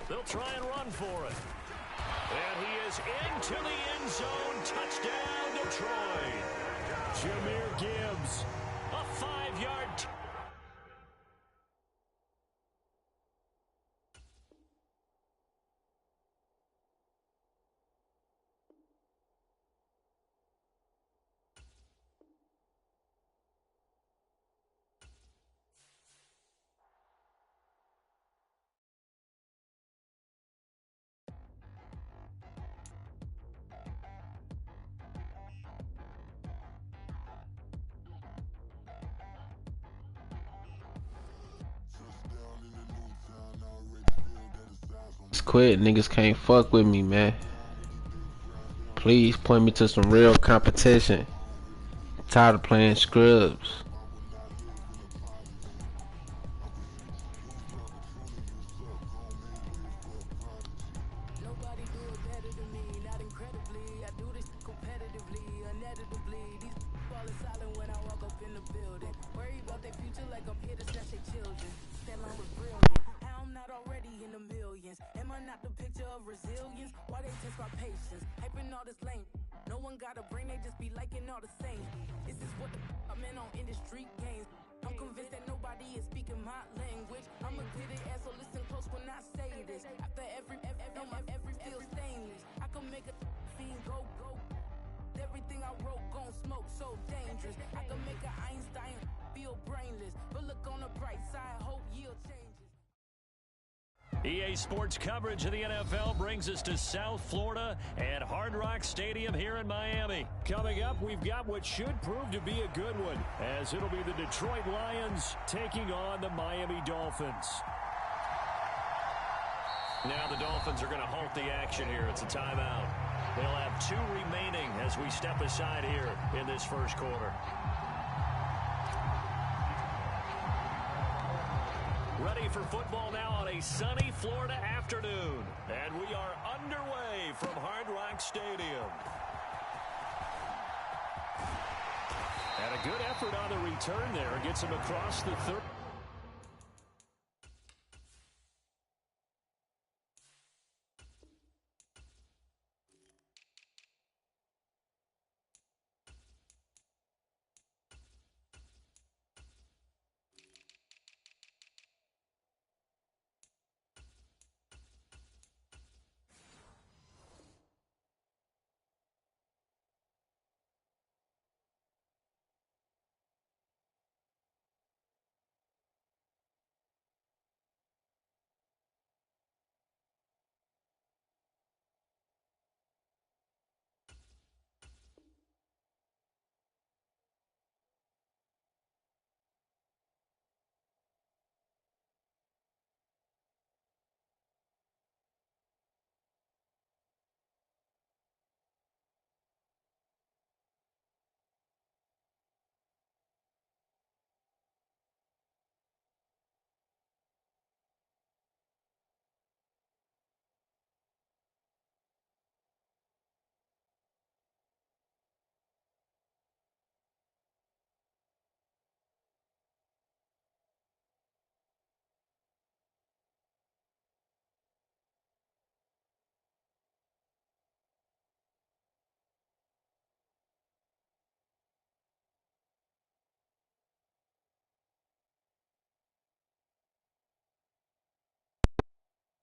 Speaker 4: They'll try and run for it. And he is into the end zone. Touchdown, Detroit. Jahmyr Gibbs, a 5-yard.
Speaker 8: Quit. Niggas can't fuck with me, man. Please point me to some real competition. Tired of playing scrubs.
Speaker 9: Nobody do it better than me, not incredibly. I do this competitively, uneditably. These fall silent when I walk up in the building. Worry about their future like I'm here to snatch their children. That line was brilliant. How I'm not already in the millions. Am I not the picture of resilience? Why they test my patience? Hyping all this lame. No one got a brain, they just be liking all the same. This is what the I'm in on industry games. I'm convinced that nobody is speaking my language. I'm a good ass, so listen close when I say this. After every feel stainless. I can make a fiend go. Everything I wrote gon' smoke, so dangerous. I can make an Einstein feel brainless. But look on the bright side, hope yield changes.
Speaker 4: EA Sports coverage of the NFL brings us to South Florida and Hard Rock Stadium here in Miami. Coming up, we've got what should prove to be a good one, as it'll be the Detroit Lions taking on the Miami Dolphins. Now the Dolphins are going to halt the action here. It's a timeout. They'll have 2 remaining as we step aside here in this first quarter. Ready for football now on a sunny Florida afternoon. And we are underway from Hard Rock Stadium. And a good effort on the return there. Gets him across the 30.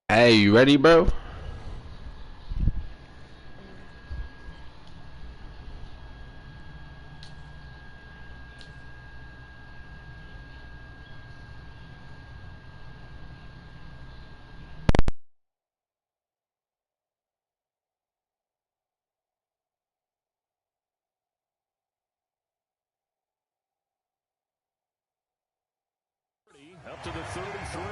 Speaker 8: Hey, you ready, bro?
Speaker 4: Up to the 33.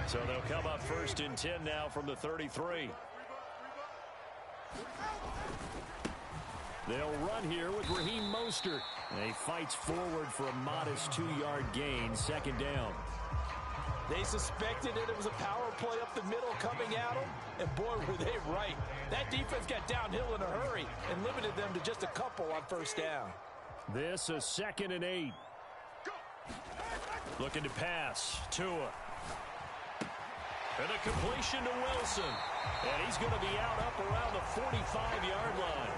Speaker 4: So they'll come up 1st and 10 now from the 33. They'll run here with Raheem Mostert. And he fights forward for a modest 2-yard gain, 2nd down.
Speaker 3: They suspected that it was a power play up the middle coming at them, and boy, were they right. That defense got downhill in a hurry and limited them to just a couple on 1st down.
Speaker 4: This is 2nd and 8. Looking to pass. Tua. And a completion to Wilson. And he's going to be out up around the 45-yard line.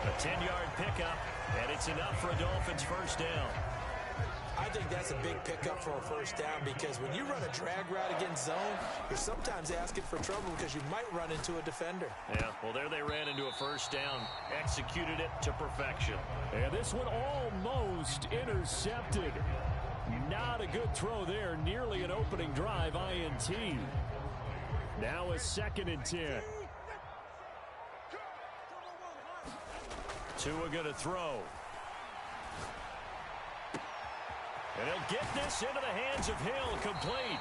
Speaker 4: A 10-yard pickup, and it's enough for a Dolphins 1st down.
Speaker 3: I think that's a big pickup for a 1st down because when you run a drag route against zone, you're sometimes asking for trouble because you might run into a defender.
Speaker 4: Yeah, well, there they ran into a 1st down, executed it to perfection. And this one almost intercepted. Not a good throw there, nearly an opening drive, INT. Now a 2nd and 10. Tua going to throw. And he'll get this into the hands of Hill, complete.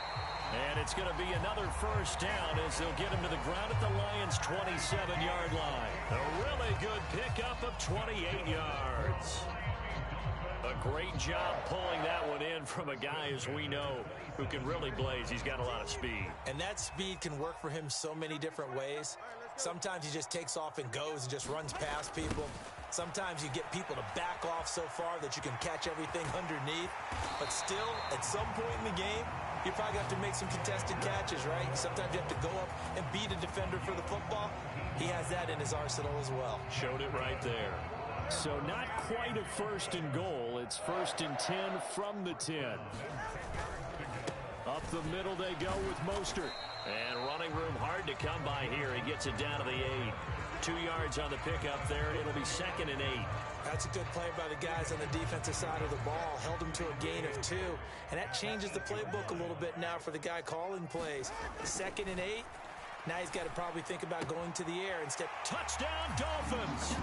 Speaker 4: And it's going to be another 1st down as they'll get him to the ground at the Lions' 27-yard line. A really good pickup of 28 yards. A great job pulling that one in from a guy, as we know, who can really blaze. He's got a lot of speed.
Speaker 3: And that speed can work for him so many different ways. Sometimes he just takes off and goes and just runs past people. Sometimes you get people to back off so far that you can catch everything underneath. But still, at some point in the game, you probably have to make some contested catches, right? Sometimes you have to go up and beat a defender for the football. He has that in his arsenal as well.
Speaker 4: Showed it right there. So not quite a 1st and goal. It's 1st and 10 from the 10. Up the middle they go with Mostert. And running room hard to come by here. He gets it down to the 8. 2 yards on the pickup there. It'll be 2nd and 8.
Speaker 3: That's a good play by the guys on the defensive side of the ball. Held him to a gain of 2. And that changes the playbook a little bit now for the guy calling plays. 2nd and 8. Now he's got to probably think about going to the air instead.
Speaker 4: Touchdown, Dolphins!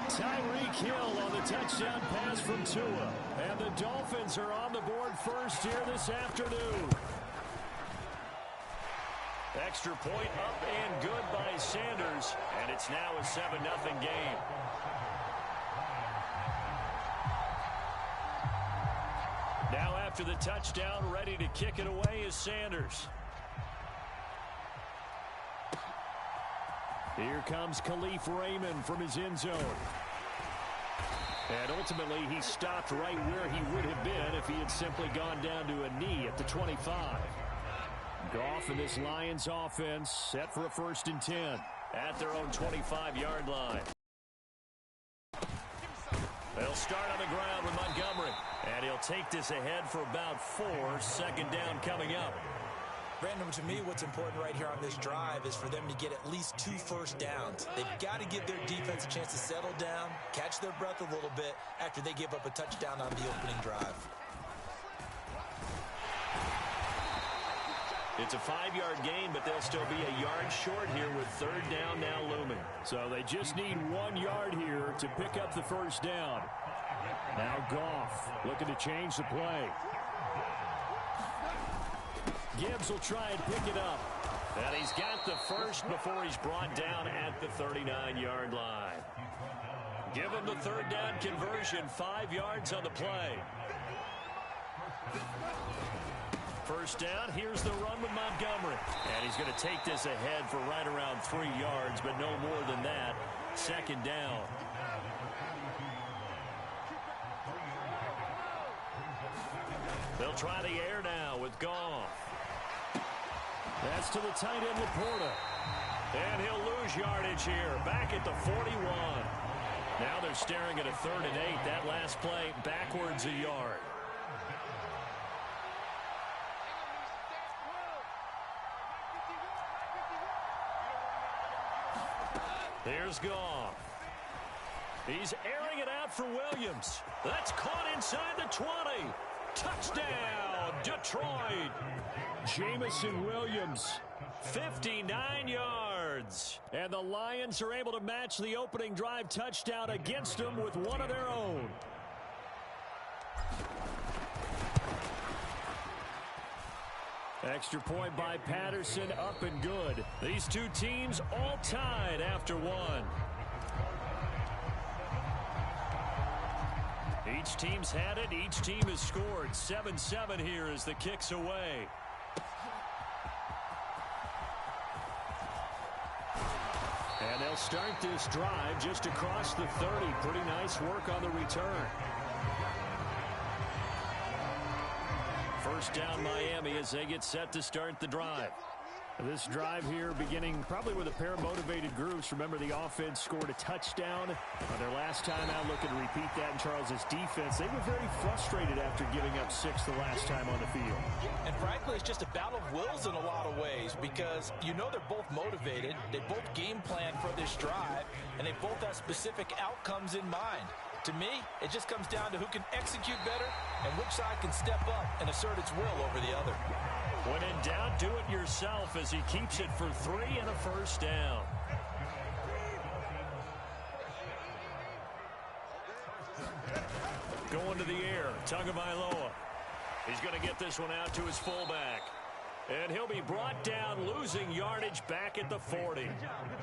Speaker 4: Tyreek Hill on the touchdown pass from Tua. And the Dolphins are on the board first here this afternoon. Extra point up and good by Sanders. And it's now a 7-0 game. Now after the touchdown, ready to kick it away is Sanders. Here comes Khalif Raymond from his end zone. And ultimately, he stopped right where he would have been if he had simply gone down to a knee at the 25. Goff and this Lions offense set for a 1st and 10 at their own 25-yard line. They'll start on the ground with Montgomery. And he'll take this ahead for about 4. 2nd down coming up.
Speaker 3: Brandon, to me, what's important right here on this drive is for them to get at least 2 1st downs. They've got to give their defense a chance to settle down, catch their breath a little bit after they give up a touchdown on the opening drive.
Speaker 4: It's a 5-yard gain, but they'll still be a yard short here with 3rd down now looming. So they just need 1 yard here to pick up the 1st down. Now Goff looking to change the play. Gibbs will try and pick it up. And he's got the 1st before he's brought down at the 39-yard line. Give him the 3rd down conversion, 5 yards on the play. 1st down, here's the run with Montgomery. And he's going to take this ahead for right around 3 yards, but no more than that. 2nd down. They'll try the air now with Goff. That's to the tight end, Laporta. And he'll lose yardage here. Back at the 41. Now they're staring at a 3rd and 8. That last play backwards a yard.
Speaker 1: Here's Goff. He's airing it out for Williams. That's caught inside the 20. Touchdown, Detroit.
Speaker 4: Jamison Williams.
Speaker 1: 59 yards. And the Lions are able to match the opening drive touchdown against them with one of their own. Extra point by Patterson, up and good. These two teams all tied after one. Each team's had it. Each team has scored. 7-7 here as the kick's away. And they'll start this drive just across the 30. Pretty nice work on the return. First down Miami as they get set to start the drive. This drive here beginning probably with a pair of motivated groups. Remember, the offense scored a touchdown their last time out. Looking to repeat that in Charles's defense. They were very frustrated after giving up 6 the last time on the field.
Speaker 3: And frankly, it's just a battle of wills in a lot of ways because you know they're both motivated. They both game plan for this drive, and they both have specific outcomes in mind. To me, it just comes down to who can execute better and which side can step up and assert its will over the other.
Speaker 1: When in doubt, do it yourself as he keeps it for 3 and a first down. Going to the air, Tagovailoa. He's going to get this one out to his fullback. And he'll be brought down, losing yardage back at the 40.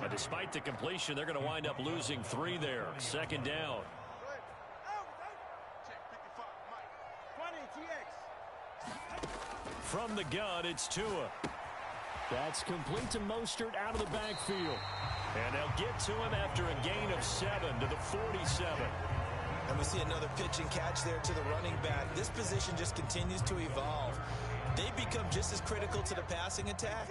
Speaker 1: But despite the completion, they're going to wind up losing 3 there. Second down. From the gun, it's Tua. That's complete to Mostert out of the backfield. And they'll get to him after a gain of 7 to the 47.
Speaker 2: And we see another pitch and catch there to the running back. This position just continues to evolve. They become just as critical to the passing attack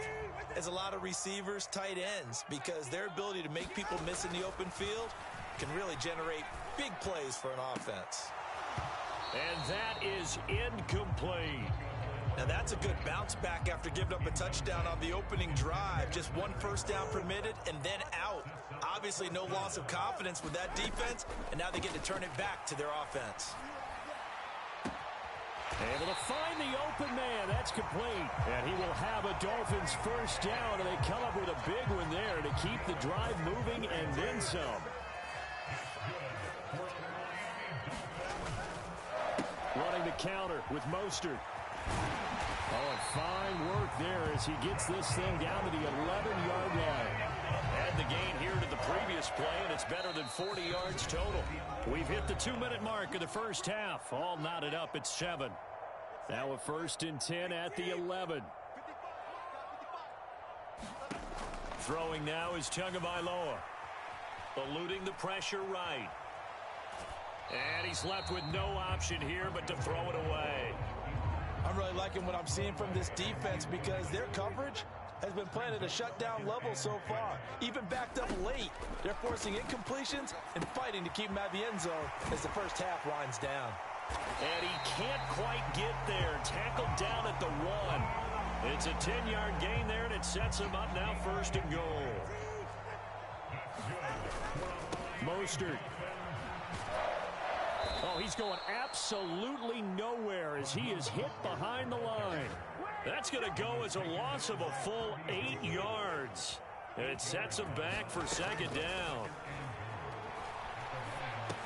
Speaker 2: as a lot of receivers, tight ends, because their ability to make people miss in the open field can really generate big plays for an offense.
Speaker 1: And that is incomplete.
Speaker 2: Now that's a good bounce back after giving up a touchdown on the opening drive. Just 1 first down permitted and then out. Obviously no loss of confidence with that defense, and now they get to turn it back to their offense.
Speaker 1: Able to find the open man. That's complete. And he will have a Dolphins first down, and they come up with a big one there to keep the drive moving and then some. Running the counter with Mostert. Oh, and fine work there as he gets this thing down to the 11-yard line. Add the gain here to the previous play, and it's better than 40 yards total. We've hit the 2-minute mark of the first half. All knotted up at 7. Now a 1st and 10 at the 11. Throwing now is Tagovailoa. Eluding the pressure right. And he's left with no option here but to throw it away.
Speaker 3: I'm really liking what I'm seeing from this defense because their coverage has been playing at a shutdown level so far. Even backed up late, they're forcing incompletions and fighting to keep them out of the end zone as the first half winds down.
Speaker 1: And he can't quite get there. Tackled down at the 1. It's a 10-yard gain there, and it sets him up now 1st and goal. Mostert. Oh, he's going absolutely nowhere as he is hit behind the line. That's going to go as a loss of a full 8 yards. And it sets him back for 2nd down.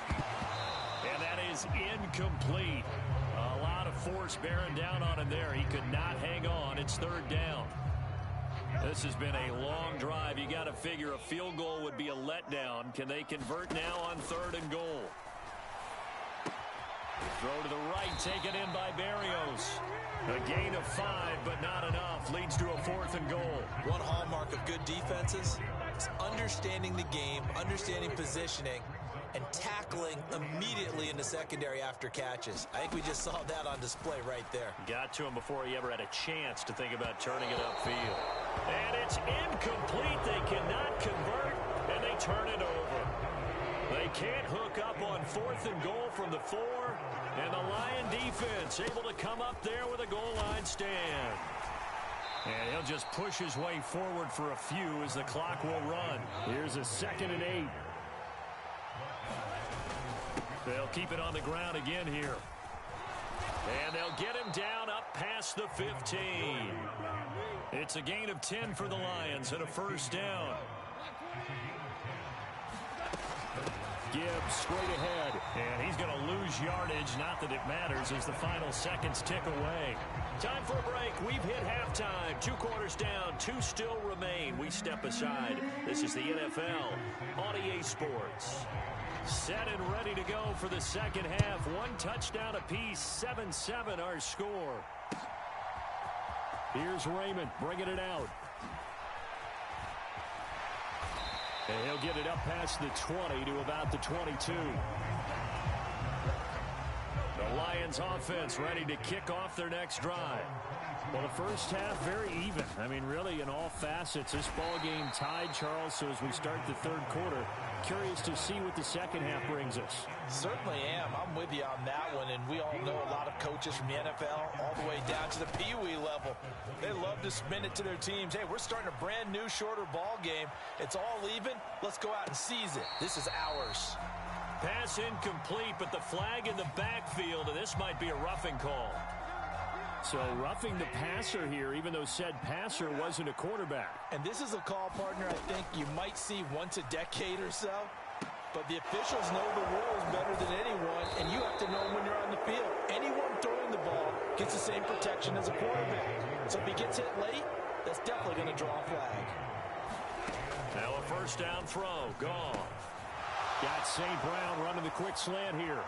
Speaker 1: And that is incomplete. A lot of force bearing down on him there. He could not hang on. It's 3rd down. This has been a long drive. You got to figure a field goal would be a letdown. Can they convert now on 3rd and goal? Throw to the right, taken in by Berrios. A gain of 5, but not enough. Leads to a 4th and goal.
Speaker 2: One hallmark of good defenses is understanding the game, understanding positioning, and tackling immediately in the secondary after catches. I think we just saw that on display right there.
Speaker 1: Got to him before he ever had a chance to think about turning it upfield. And it's incomplete. They cannot convert, and they turn it over. They can't hook up on 4th and goal from the 4, and the Lion defense able to come up there with a goal line stand.
Speaker 4: And he'll just push his way forward for a few as the clock will run. Here's a 2nd and 8. They'll keep it on the ground again here. And they'll get him down up past the 15. It's a gain of 10 for the Lions and a 1st down. Gibbs straight ahead, and he's going to lose yardage. Not that it matters as the final seconds tick away. Time for a break. We've hit halftime. 2 quarters down, 2 still remain. We step aside. This is the NFL on EA Sports. Set and ready to go for the second half. 1 touchdown apiece, 7-7 our score. Here's Raymond bringing it out. And he'll get it up past the 20 to about the 22. The Lions offense ready to kick off their next drive. Well, the first half very even. I mean, really in all facets. This ball game tied, Charles, so as we start the 3rd quarter, curious to see what the second half brings us.
Speaker 3: Certainly am. I'm with you on that one, and we all know a lot of coaches from the NFL all the way down to the Pee-wee level. They love to spin it to their teams. Hey, we're starting a brand new, shorter ball game. It's all even. Let's go out and seize it. This is ours.
Speaker 4: Pass incomplete, but the flag in the backfield, and this might be a roughing call. So roughing the passer here, even though said passer wasn't a quarterback.
Speaker 3: And this is a call, partner, I think you might see once a decade or so. But the officials know the rules better than anyone, and you have to know when you're on the field. Anyone throwing the ball gets the same protection as a quarterback. So if he gets hit late, that's definitely going to draw a flag.
Speaker 4: Now a 1st down throw, gone. Got St. Brown running the quick slant here.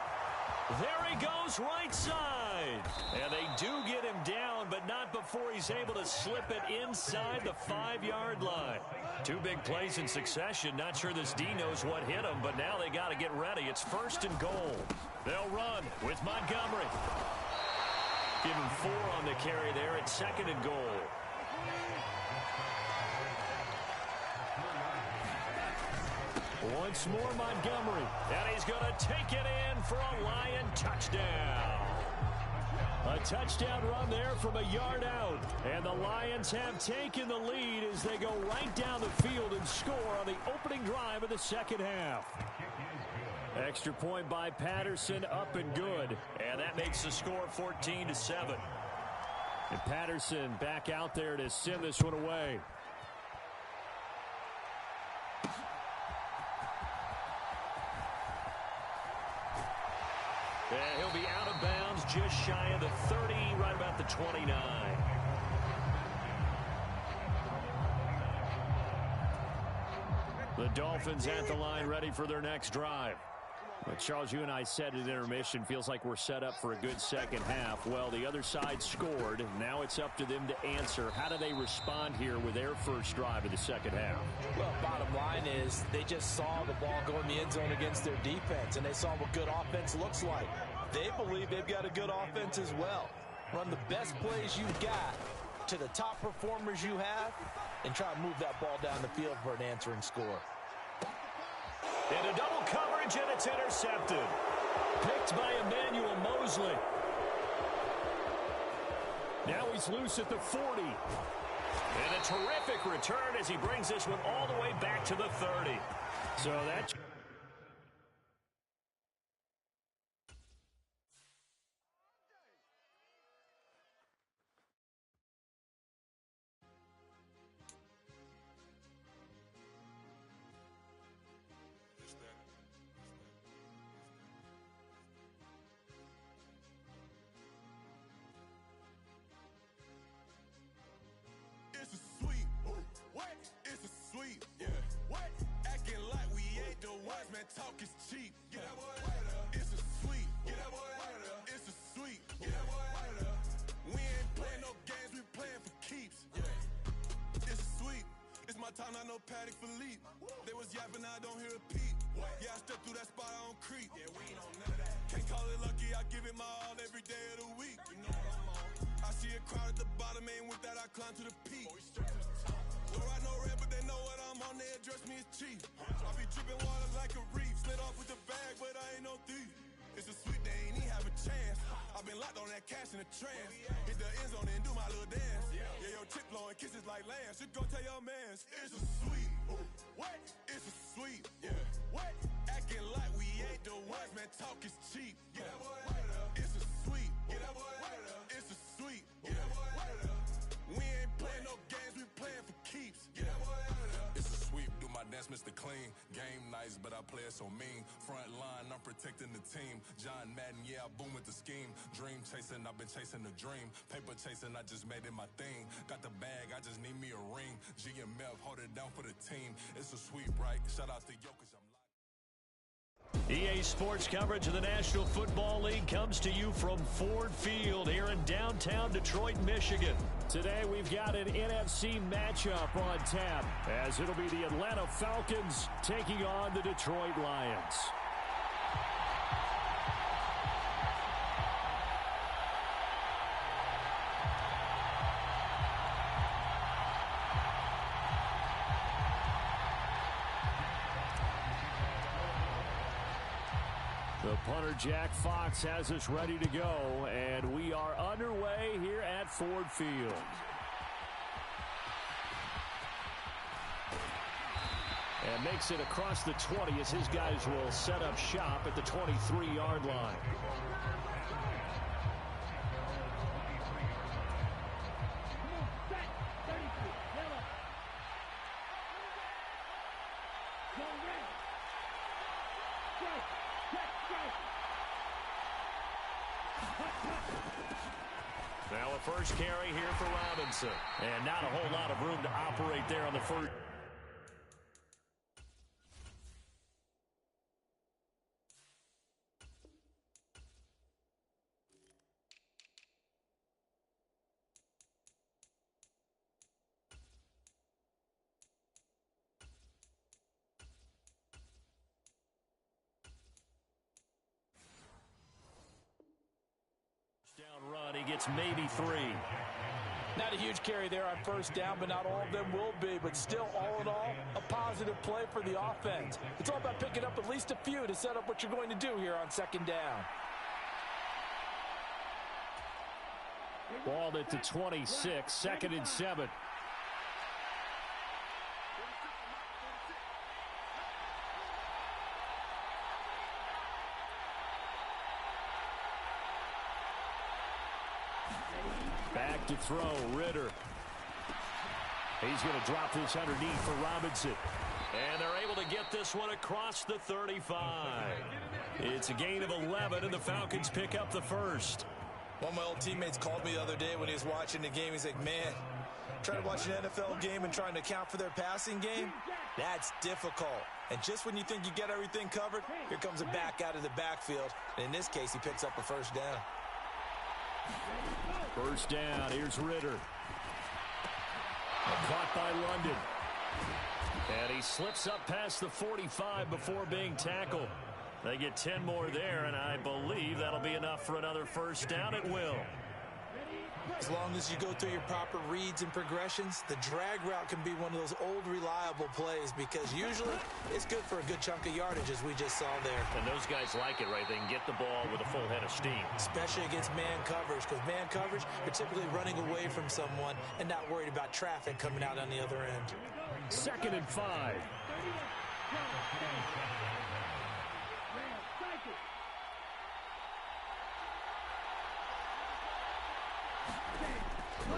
Speaker 4: There he goes, right side. And they do get him down, but not before he's able to slip it inside the 5-yard line. 2 big plays in succession. Not sure this D knows what hit him, but now they got to get ready. It's 1st and goal. They'll run with Montgomery. Give him 4 on the carry there at 2nd and goal. Once more Montgomery, and he's going to take it in for a Lion touchdown. A touchdown run there from a yard out, and the Lions have taken the lead as they go right down the field and score on the opening drive of the second half. Extra point by Patterson, up and good, and that makes the score 14-7. And Patterson back out there to send this one away. And he'll be out of bounds just shy of the 30, right about the 29. The Dolphins at the line ready for their next drive. But Charles, you and I said at intermission, feels like we're set up for a good second half. Well, the other side scored. Now it's up to them to answer. How do they respond here with their first drive of the second half?
Speaker 3: Well, bottom line is they just saw the ball go in the end zone against their defense, and they saw what good offense looks like. They believe they've got a good offense as well. Run the best plays you've got to the top performers you have and try to move that ball down the field for an answering score.
Speaker 4: And a double coverage, and it's intercepted. Picked by Emmanuel Mosley. Now he's loose at the 40. And a terrific return as he brings this one all the way back to the 30. So that...
Speaker 7: Talk is cheap. Get that boy out of there. It's a sweet. Get that boy out of there. It's a sweet. Get that boy out of there. We ain't playing no games. We playing for keeps. Yeah. It's sweet. It's my time. I know Patty Philippe. They was yapping. I don't hear a peep. Yeah, I step through that spot. I don't creep. Yeah, we ain't on none of that. Can't call it lucky. I give it my all every day of the week. You know what I'm on. I see a crowd at the bottom. Ain't with that. I climb to the peak. Oh, we straight to the top. Don't ride no red, but they know what I'm on. They address me as chief. I be dripping water like a reef. Slid off with the bag, but I ain't no thief. It's a sweet, they ain't even have a chance. I've been locked on that cash in a trance. Hit the end zone and do my little dance. Yeah, your chick blowing kisses like Lance. You go tell your mans. It's a sweet. What? It's a sweet. Yeah. What? Acting like we ain't the ones, man. Talk is cheap. Get that boy out of there. It's a sweet. Get that boy out of there. It's a sweet. Get that boy out of there. We ain't playing no games. We playing for keeps. Get that boy out of there.
Speaker 10: It's a sweep, do my dance, Mr. Clean. Game nice, but I play it so mean. Front line, I'm protecting the team. John Madden, yeah, I boom with the scheme. Dream chasing, I've been chasing the dream. Paper chasing, I just made it my thing. Got the bag, I just need me a ring. GMF, hold it down for the team. It's a sweep, right? Shout out to Jokic, I'm live.
Speaker 1: EA Sports coverage of the National Football League comes to you from Ford Field here in downtown Detroit, Michigan. Today we've got an NFC matchup on tap as it'll be the Atlanta Falcons taking on the Detroit Lions. The punter, Jack Fox, has us ready to go, and we are underway here at Ford Field. And makes it across the 20 as his guys will set up shop at the 23-yard line. Now a first carry here for Robinson. And not a whole lot of room to operate there on the first. Down run, he gets maybe 3.
Speaker 3: Not a huge carry there on first down, but not all of them will be. But still, all in all, a positive play for the offense. It's all about picking up at least a few to set up what you're going to do here on second down.
Speaker 1: Ball at the 26, 2nd and 7. Back to throw, Ritter. He's going to drop this underneath for Robinson. And they're able to get this one across the 35. It's a gain of 11, and the Falcons pick up the first.
Speaker 2: One of my old teammates called me the other day when he was watching the game. He's like, man, trying to watch an NFL game and trying to account for their passing game, that's difficult. And just when you think you get everything covered, here comes a back out of the backfield. And in this case, he picks up a first down.
Speaker 1: First down, here's Ritter. Caught by London. And he slips up past the 45 before being tackled. They get 10 more there, and I believe that'll be enough for another first down at will.
Speaker 2: As long as you go through your proper reads and progressions, the drag route can be one of those old reliable plays because usually it's good for a good chunk of yardage, as we just saw there.
Speaker 1: And those guys like it, right? They can get the ball with a full head of steam.
Speaker 2: Especially against man coverage, because man coverage, you're typically running away from someone and not worried about traffic coming out on the other end.
Speaker 1: 2nd and 5.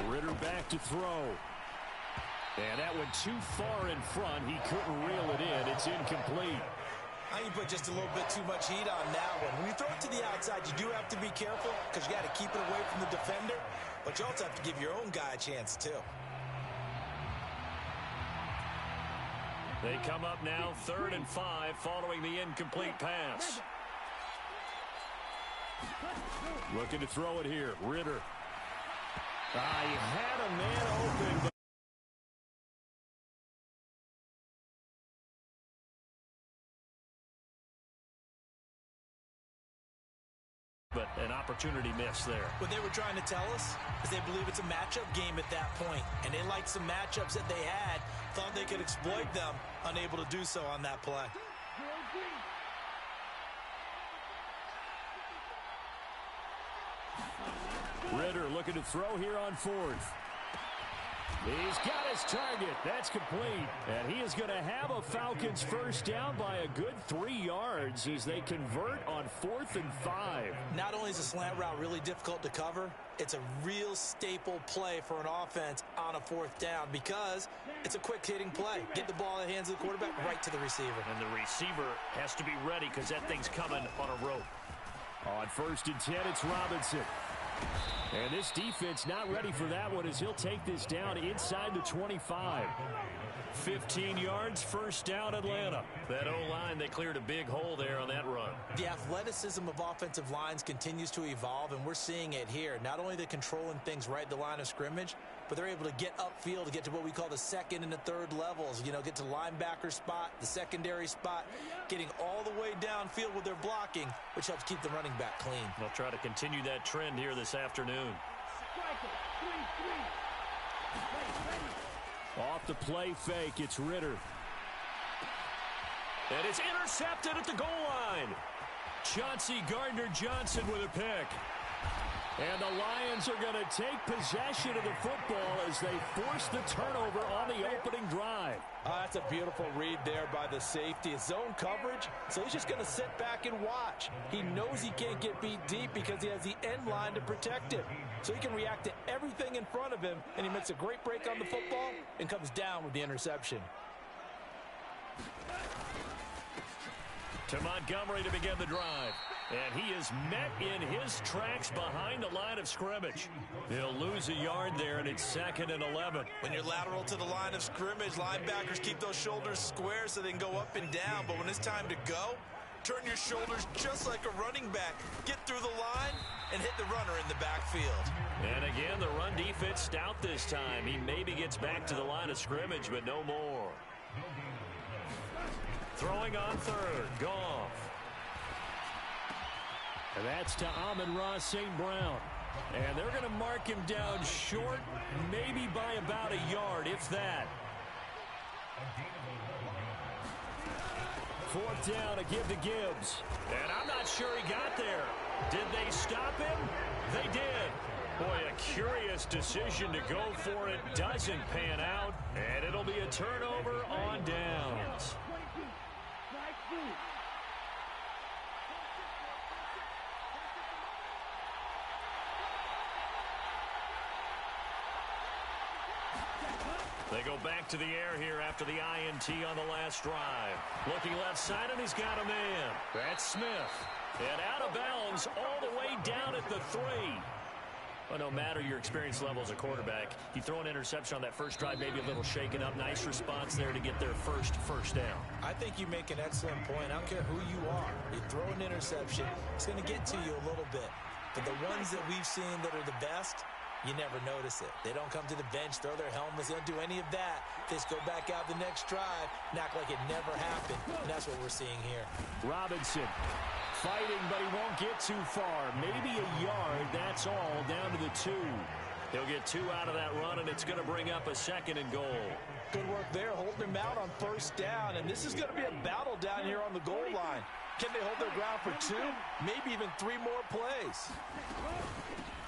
Speaker 1: Ritter back to throw. And that went too far in front. He couldn't reel it in. It's incomplete.
Speaker 2: I think you put just a little bit too much heat on that one. When you throw it to the outside, you do have to be careful because you got to keep it away from the defender. But you also have to give your own guy a chance, too.
Speaker 1: They come up now 3rd and 5 following the incomplete pass. Looking to throw it here. Ritter. He had a man open. But an opportunity miss there.
Speaker 2: What they were trying to tell us is they believe it's a matchup game at that point, and they liked some matchups that they had, thought they could exploit them, unable to do so on that play.
Speaker 4: Ritter looking to throw here on fourth. He's got his target. That's complete. And he is going to have a Falcons first down by a good 3 yards as they convert on 4th and 5.
Speaker 3: Not only is the slant route really difficult to cover, it's a real staple play for an offense on a 4th down because it's a quick-hitting play. Get the ball in the hands of the quarterback right to the receiver.
Speaker 1: And the receiver has to be ready because that thing's coming on a rope.
Speaker 4: On 1st and 10, it's Robinson. And this defense not ready for that one as he'll take this down inside the 25.
Speaker 1: 15 yards, first down, Atlanta. That O-line, they cleared a big hole there on that run.
Speaker 3: The athleticism of offensive lines continues to evolve, and we're seeing it here. Not only are they controlling things right at the line of scrimmage, but they're able to get upfield to get to what we call the 2nd and the 3rd levels. You know, get to the linebacker spot, the secondary spot, getting all the way downfield with their blocking, which helps keep the running back clean.
Speaker 1: They'll try to continue that trend here this afternoon.
Speaker 4: Off the play fake, it's Ritter.
Speaker 1: And it's intercepted at the goal line. Chauncey Gardner-Johnson with a pick.
Speaker 4: And the Lions are going to take possession of the football as they force the turnover on the opening drive.
Speaker 3: That's a beautiful read there by the safety. It's zone coverage, so he's just going to sit back and watch. He knows he can't get beat deep because he has the end line to protect him. So he can react to everything in front of him, and he makes a great break on the football and comes down with the interception.
Speaker 1: To Montgomery to begin the drive. And he is met in his tracks behind the line of scrimmage. He'll lose a yard there, and it's 2nd and 11.
Speaker 2: When you're lateral to the line of scrimmage, linebackers keep those shoulders square so they can go up and down. But when it's time to go, turn your shoulders just like a running back. Get through the line and hit the runner in the backfield.
Speaker 1: And again, the run defense stout this time. He maybe gets back to the line of scrimmage, but no more. Throwing on 3rd, Goff.
Speaker 4: And that's to Amon-Ra St. Brown. And they're going to mark him down short, maybe by about a yard, if that. 4th down to give to Gibbs.
Speaker 1: And I'm not sure he got there. Did they stop him? They did. Boy, a curious decision to go for it. Doesn't pan out. And it'll be a turnover on downs. They go back to the air here after the INT on the last drive. Looking left side, and he's got a man. That's Smith. And out of bounds all the way down at the 3. Well, no matter your experience level as a quarterback, you throw an interception on that first drive, maybe a little shaken up. Nice response there to get their first down.
Speaker 3: I think you make an excellent point. I don't care who you are. You throw an interception, it's going to get to you a little bit. But the ones that we've seen that are the best, you never notice it. They don't come to the bench, throw their helmets. They don't do any of that. They just go back out the next drive and act like it never happened. And that's what we're seeing here.
Speaker 4: Robinson fighting, but he won't get too far. Maybe a yard, that's all, down to the 2.
Speaker 1: He'll get 2 out of that run, and it's going to bring up a 2nd and goal.
Speaker 3: Good work there, holding him out on 1st down. And this is going to be a battle down here on the goal line. Can they hold their ground for 2? Maybe even 3 more plays.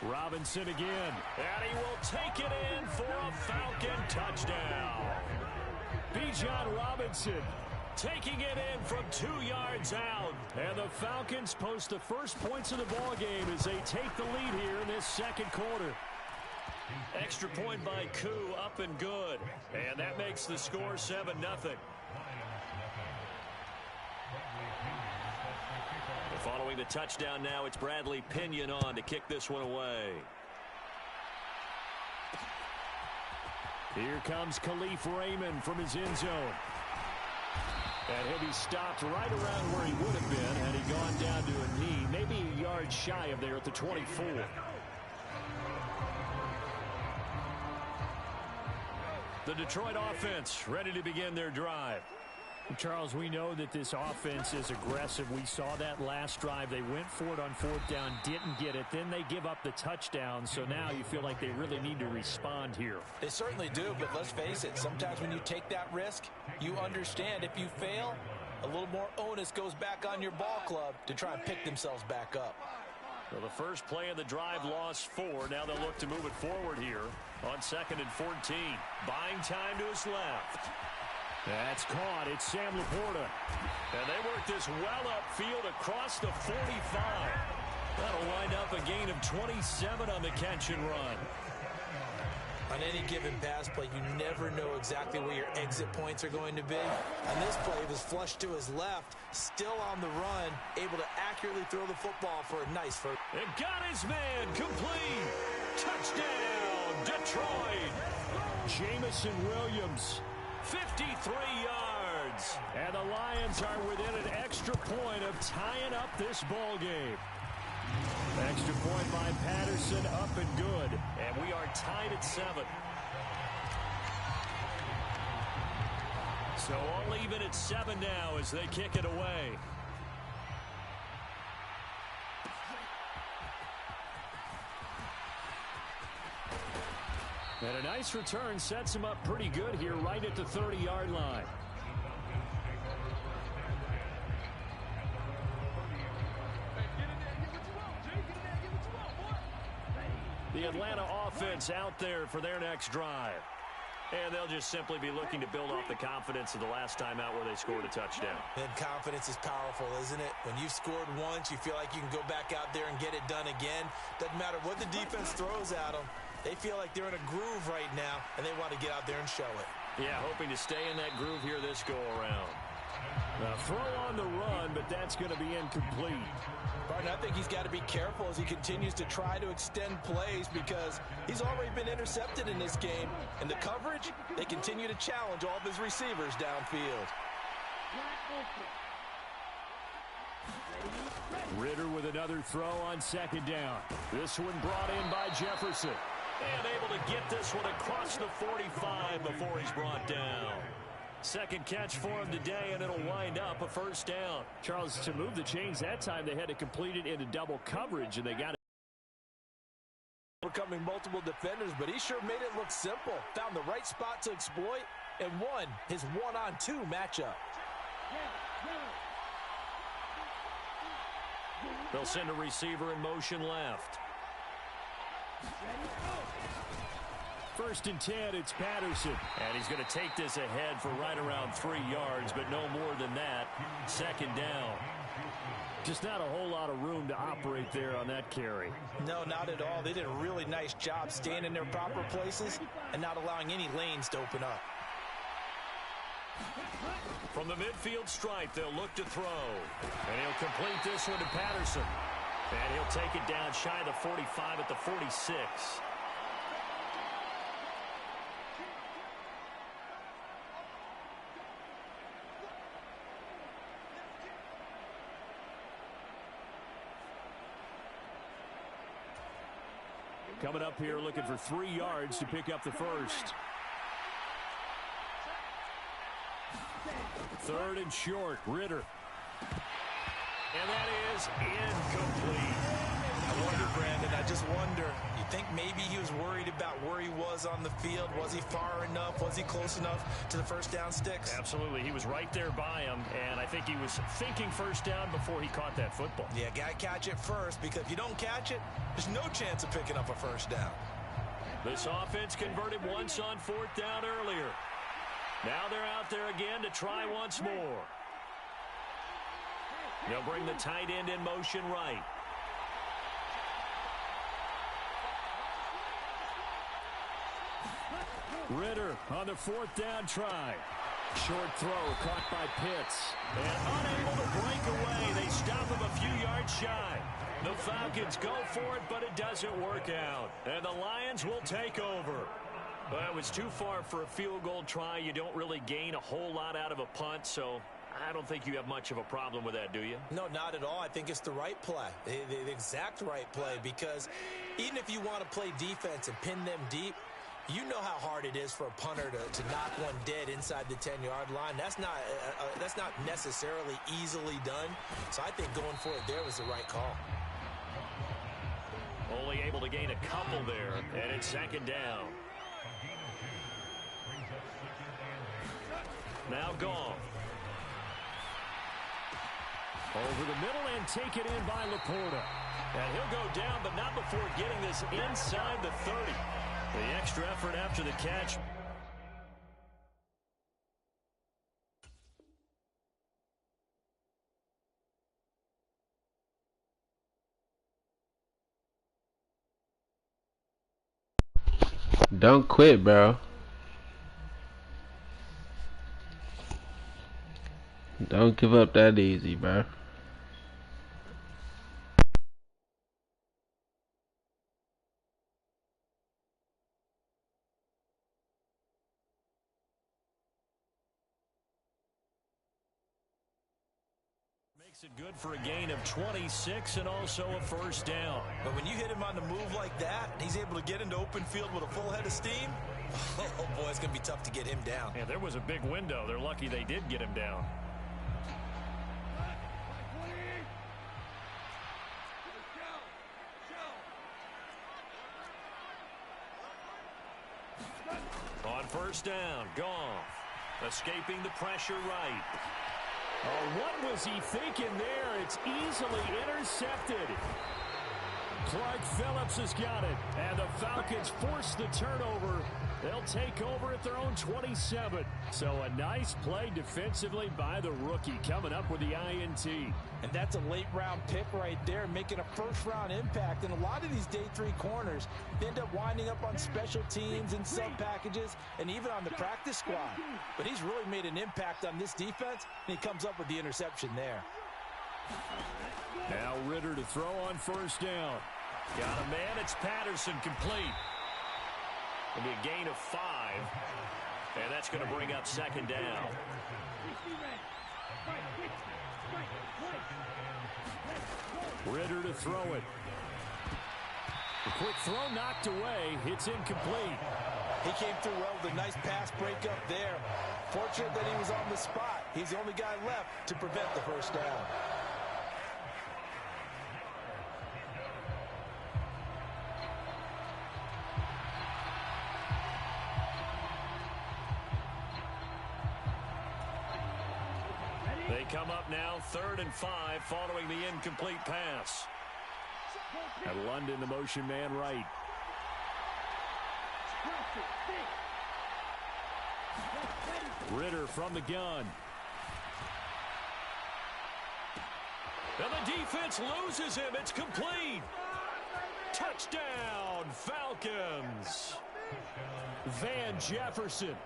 Speaker 4: Robinson again.
Speaker 1: And he will take it in for a Falcon touchdown.
Speaker 4: Bijan Robinson
Speaker 1: taking it in from 2 yards out.
Speaker 4: And the Falcons post the first points of the ball game as they take the lead here in this 2nd quarter.
Speaker 1: Extra point by Koo, up and good. And that makes the score 7-0. Following the touchdown now, it's Bradley Pinion on to kick this one away.
Speaker 4: Here comes Khalif Raymond from his end zone. And he'll be stopped right around where he would have been had he gone down to a knee, maybe a yard shy of there at the 24.
Speaker 1: The Detroit offense ready to begin their drive.
Speaker 4: Charles, we know that this offense is aggressive. We saw that last drive. They went for it on 4th down, didn't get it. Then they give up the touchdown. So now you feel like they really need to respond here.
Speaker 3: They certainly do, but let's face it. Sometimes when you take that risk, you understand if you fail, a little more onus goes back on your ball club to try and pick themselves back up.
Speaker 1: Well, the first play of the drive lost 4. Now they'll look to move it forward here on 2nd and 14. Buying time to his left.
Speaker 4: That's caught. It's Sam Laporta.
Speaker 1: And they work this well upfield across the 45. That'll wind up a gain of 27 on the catch and run.
Speaker 3: On any given pass play, you never know exactly where your exit points are going to be. On this play, it was flushed to his left, still on the run, able to accurately throw the football for a nice first.
Speaker 1: And got his man complete. Touchdown, Detroit.
Speaker 4: Jamison Williams.
Speaker 1: 53 yards.
Speaker 4: And the Lions are within an extra point of tying up this ball game. Extra point by Patterson, up and good.
Speaker 1: And we are tied at 7. So all even at 7 now as they kick it away.
Speaker 4: And a nice return sets him up pretty good here right at the 30-yard line.
Speaker 1: The Atlanta offense out there for their next drive. And they'll just simply be looking to build off the confidence of the last time out where they scored a touchdown.
Speaker 3: And confidence is powerful, isn't it? When you've scored once, you feel like you can go back out there and get it done again. Doesn't matter what the defense throws at them. They feel like they're in a groove right now, and they want to get out there and show it.
Speaker 1: Yeah, hoping to stay in that groove here this go-around.
Speaker 4: Now throw on the run, but that's going to be incomplete.
Speaker 3: But I think he's got to be careful as he continues to try to extend plays because he's already been intercepted in this game. And the coverage, they continue to challenge all of his receivers downfield.
Speaker 4: Ritter with another throw on 2nd down. This one brought in by Jefferson.
Speaker 1: And able to get this one across the 45 before he's brought down. Second catch for him today, and it'll wind up a first down.
Speaker 4: Charles, to move the chains that time, they had to complete it into double coverage, and they got it.
Speaker 3: Overcoming multiple defenders, but he sure made it look simple. Found the right spot to exploit and won his 1-on-2 matchup.
Speaker 1: They'll send a receiver in motion left.
Speaker 4: 1st and 10, it's Patterson.
Speaker 1: And he's going to take this ahead for right around 3 yards, but no more than that. 2nd down.
Speaker 4: Just not a whole lot of room to operate there on that carry.
Speaker 3: No, not at all. They did a really nice job staying in their proper places and not allowing any lanes to open up.
Speaker 1: From the midfield stripe, they'll look to throw. And he'll complete this one to Patterson. And he'll take it down shy of the 45 at the 46.
Speaker 4: Coming up here looking for 3 yards to pick up the first. 3rd and short, Ritter.
Speaker 1: And that is incomplete.
Speaker 3: I wonder, Brandon, I just wonder, you think maybe he was worried about where he was on the field? Was he far enough? Was he close enough to the first down sticks?
Speaker 1: Absolutely. He was right there by him, and I think he was thinking first down before he caught that football.
Speaker 3: Yeah, got to catch it first, because if you don't catch it, there's no chance of picking up a first down.
Speaker 1: This offense converted once on 4th down earlier. Now they're out there again to try once more. They'll bring the tight end in motion right.
Speaker 4: Ritter on the 4th down try. Short throw caught by Pitts.
Speaker 1: And unable to break away. They stop him a few yards shy. The Falcons go for it, but it doesn't work out. And the Lions will take over. Well, it was too far for a field goal try. You don't really gain a whole lot out of a punt, so I don't think you have much of a problem with that, do you?
Speaker 3: No, not at all. I think it's the right play, the exact right play, because even if you want to play defense and pin them deep, you know how hard it is for a punter to knock one dead inside the 10-yard line. That's not necessarily easily done. So I think going for it there was the right call.
Speaker 1: Only able to gain a couple there, and it's 2nd down. Now gone.
Speaker 4: Over the middle and take it in by Laporta.
Speaker 1: And he'll go down, but not before getting this inside the 30. The extra effort after the catch.
Speaker 8: Don't quit, bro. Don't give up that easy, bro.
Speaker 1: Makes it good for a gain of 26 and also a first down.
Speaker 2: But when you hit him on the move like that, and he's able to get into open field with a full head of steam, oh boy, it's going to be tough to get him down.
Speaker 1: Yeah, there was a big window. They're lucky they did get him down. On first down, Goff escaping the pressure right.
Speaker 4: Oh, what was he thinking there? It's easily intercepted. Clark Phillips has got it, and the Falcons force the turnover. They'll take over at their own 27. So a nice play defensively by the rookie, coming up with the INT.
Speaker 3: And that's a late-round pick right there, making a first-round impact. And a lot of these day 3 corners end up winding up on special teams and sub-packages and even on the practice squad. But he's really made an impact on this defense, and he comes up with the interception there.
Speaker 4: Now Ritter to throw on first down.
Speaker 1: Got a man. It's Patterson, complete. It'll be a gain of 5. And that's going to bring up second down.
Speaker 4: Ritter to throw it. The quick throw knocked away. It's incomplete.
Speaker 3: He came through well with a nice pass breakup there. Fortunate that he was on the spot. He's the only guy left to prevent the first down.
Speaker 1: They come up now 3rd and 5 following the incomplete pass.
Speaker 4: And London, the motion man right. Ritter from the gun.
Speaker 1: And the defense loses him. It's complete. Touchdown, Falcons.
Speaker 4: Van Jefferson.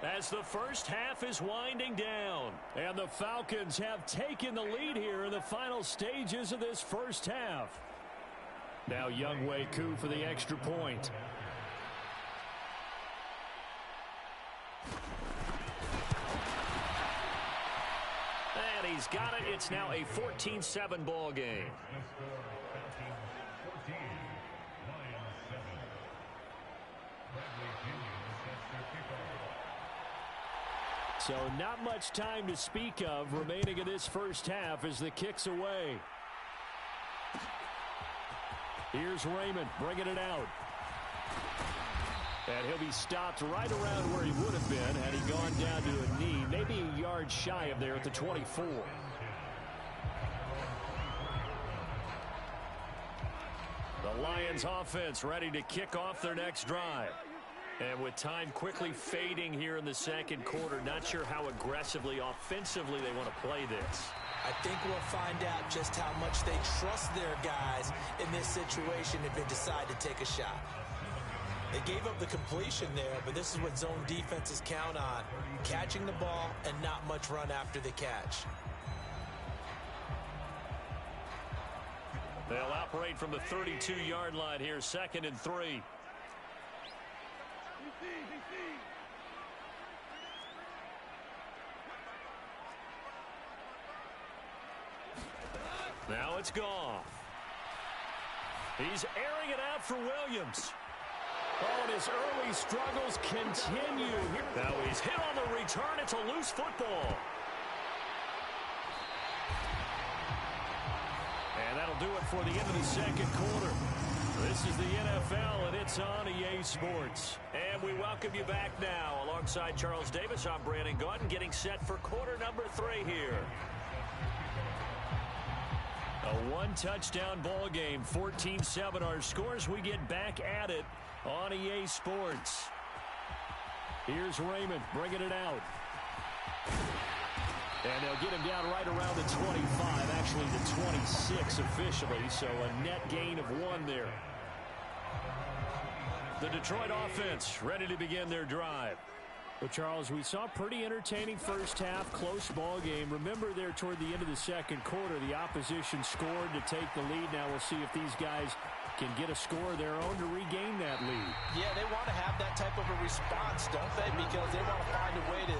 Speaker 1: As the first half is winding down.
Speaker 4: And the Falcons have taken the lead here in the final stages of this first half. Now Younghoe Koo for the extra point.
Speaker 1: And he's got it. It's now a 14-7 ball game.
Speaker 4: So not much time to speak of remaining in this first half as the kick's away. Here's Raymond bringing it out. And he'll be stopped right around where he would have been had he gone down to a knee, maybe a yard shy of there at the 24.
Speaker 1: The Lions offense ready to kick off their next drive. And with time quickly fading here in the second quarter, not sure how aggressively, offensively they want to play this.
Speaker 3: I think we'll find out just how much they trust their guys in this situation if they decide to take a shot. They gave up the completion there, but this is what zone defenses count on. Catching the ball and not much run after the catch.
Speaker 1: They'll operate from the 32-yard line here, 2nd and 3. Now it's Goff. He's airing it out for Williams.
Speaker 4: Oh, and his early struggles continue.
Speaker 1: Now he's hit on the return. It's a loose football. And that'll do it for the end of the second quarter. This is the NFL, and it's on EA Sports. And we welcome you back now. Alongside Charles Davis, I'm Brandon Gaudin, getting set for quarter number 3 here.
Speaker 4: A one-touchdown ball game, 14-7 our scores. We get back at it on EA Sports. Here's Raymond bringing it out. And they'll get him down right around the 25, actually the 26 officially, so a net gain of 1 there. The Detroit offense ready to begin their drive. Well, Charles, we saw a pretty entertaining first half, close ball game. Remember there toward the end of the second quarter, the opposition scored to take the lead. Now we'll see if these guys can get a score of their own to regain that lead.
Speaker 3: Yeah, they want to have that type of a response, don't they? Because they want to find a way to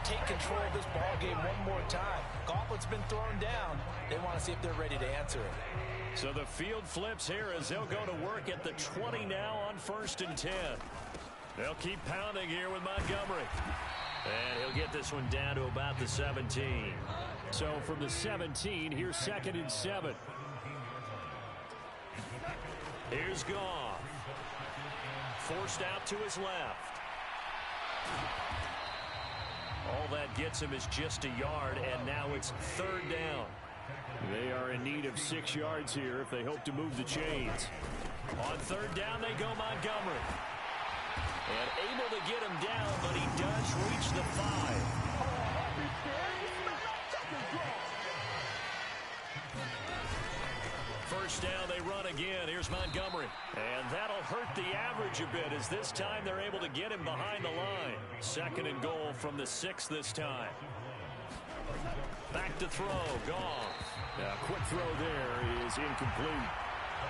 Speaker 3: take control of this ball game one more time. Gauntlet's been thrown down. They want to see if they're ready to answer it.
Speaker 4: So the field flips here as they'll go to work at the 20 now on 1st and 10. They'll keep pounding here with Montgomery. And he'll get this one down to about the 17. So from the 17, here's 2nd and 7. Here's Goff. Forced out to his left. All that gets him is just a yard, and now it's 3rd down. They are in need of 6 yards here if they hope to move the chains. On 3rd down, they go Montgomery. And able to get him down, but he does reach the 5. First down, they run again. Here's Montgomery. And that'll hurt the average a bit as this time they're able to get him behind the line. 2nd and goal from the 6 this time. Back to throw. Goff. Quick throw there is incomplete.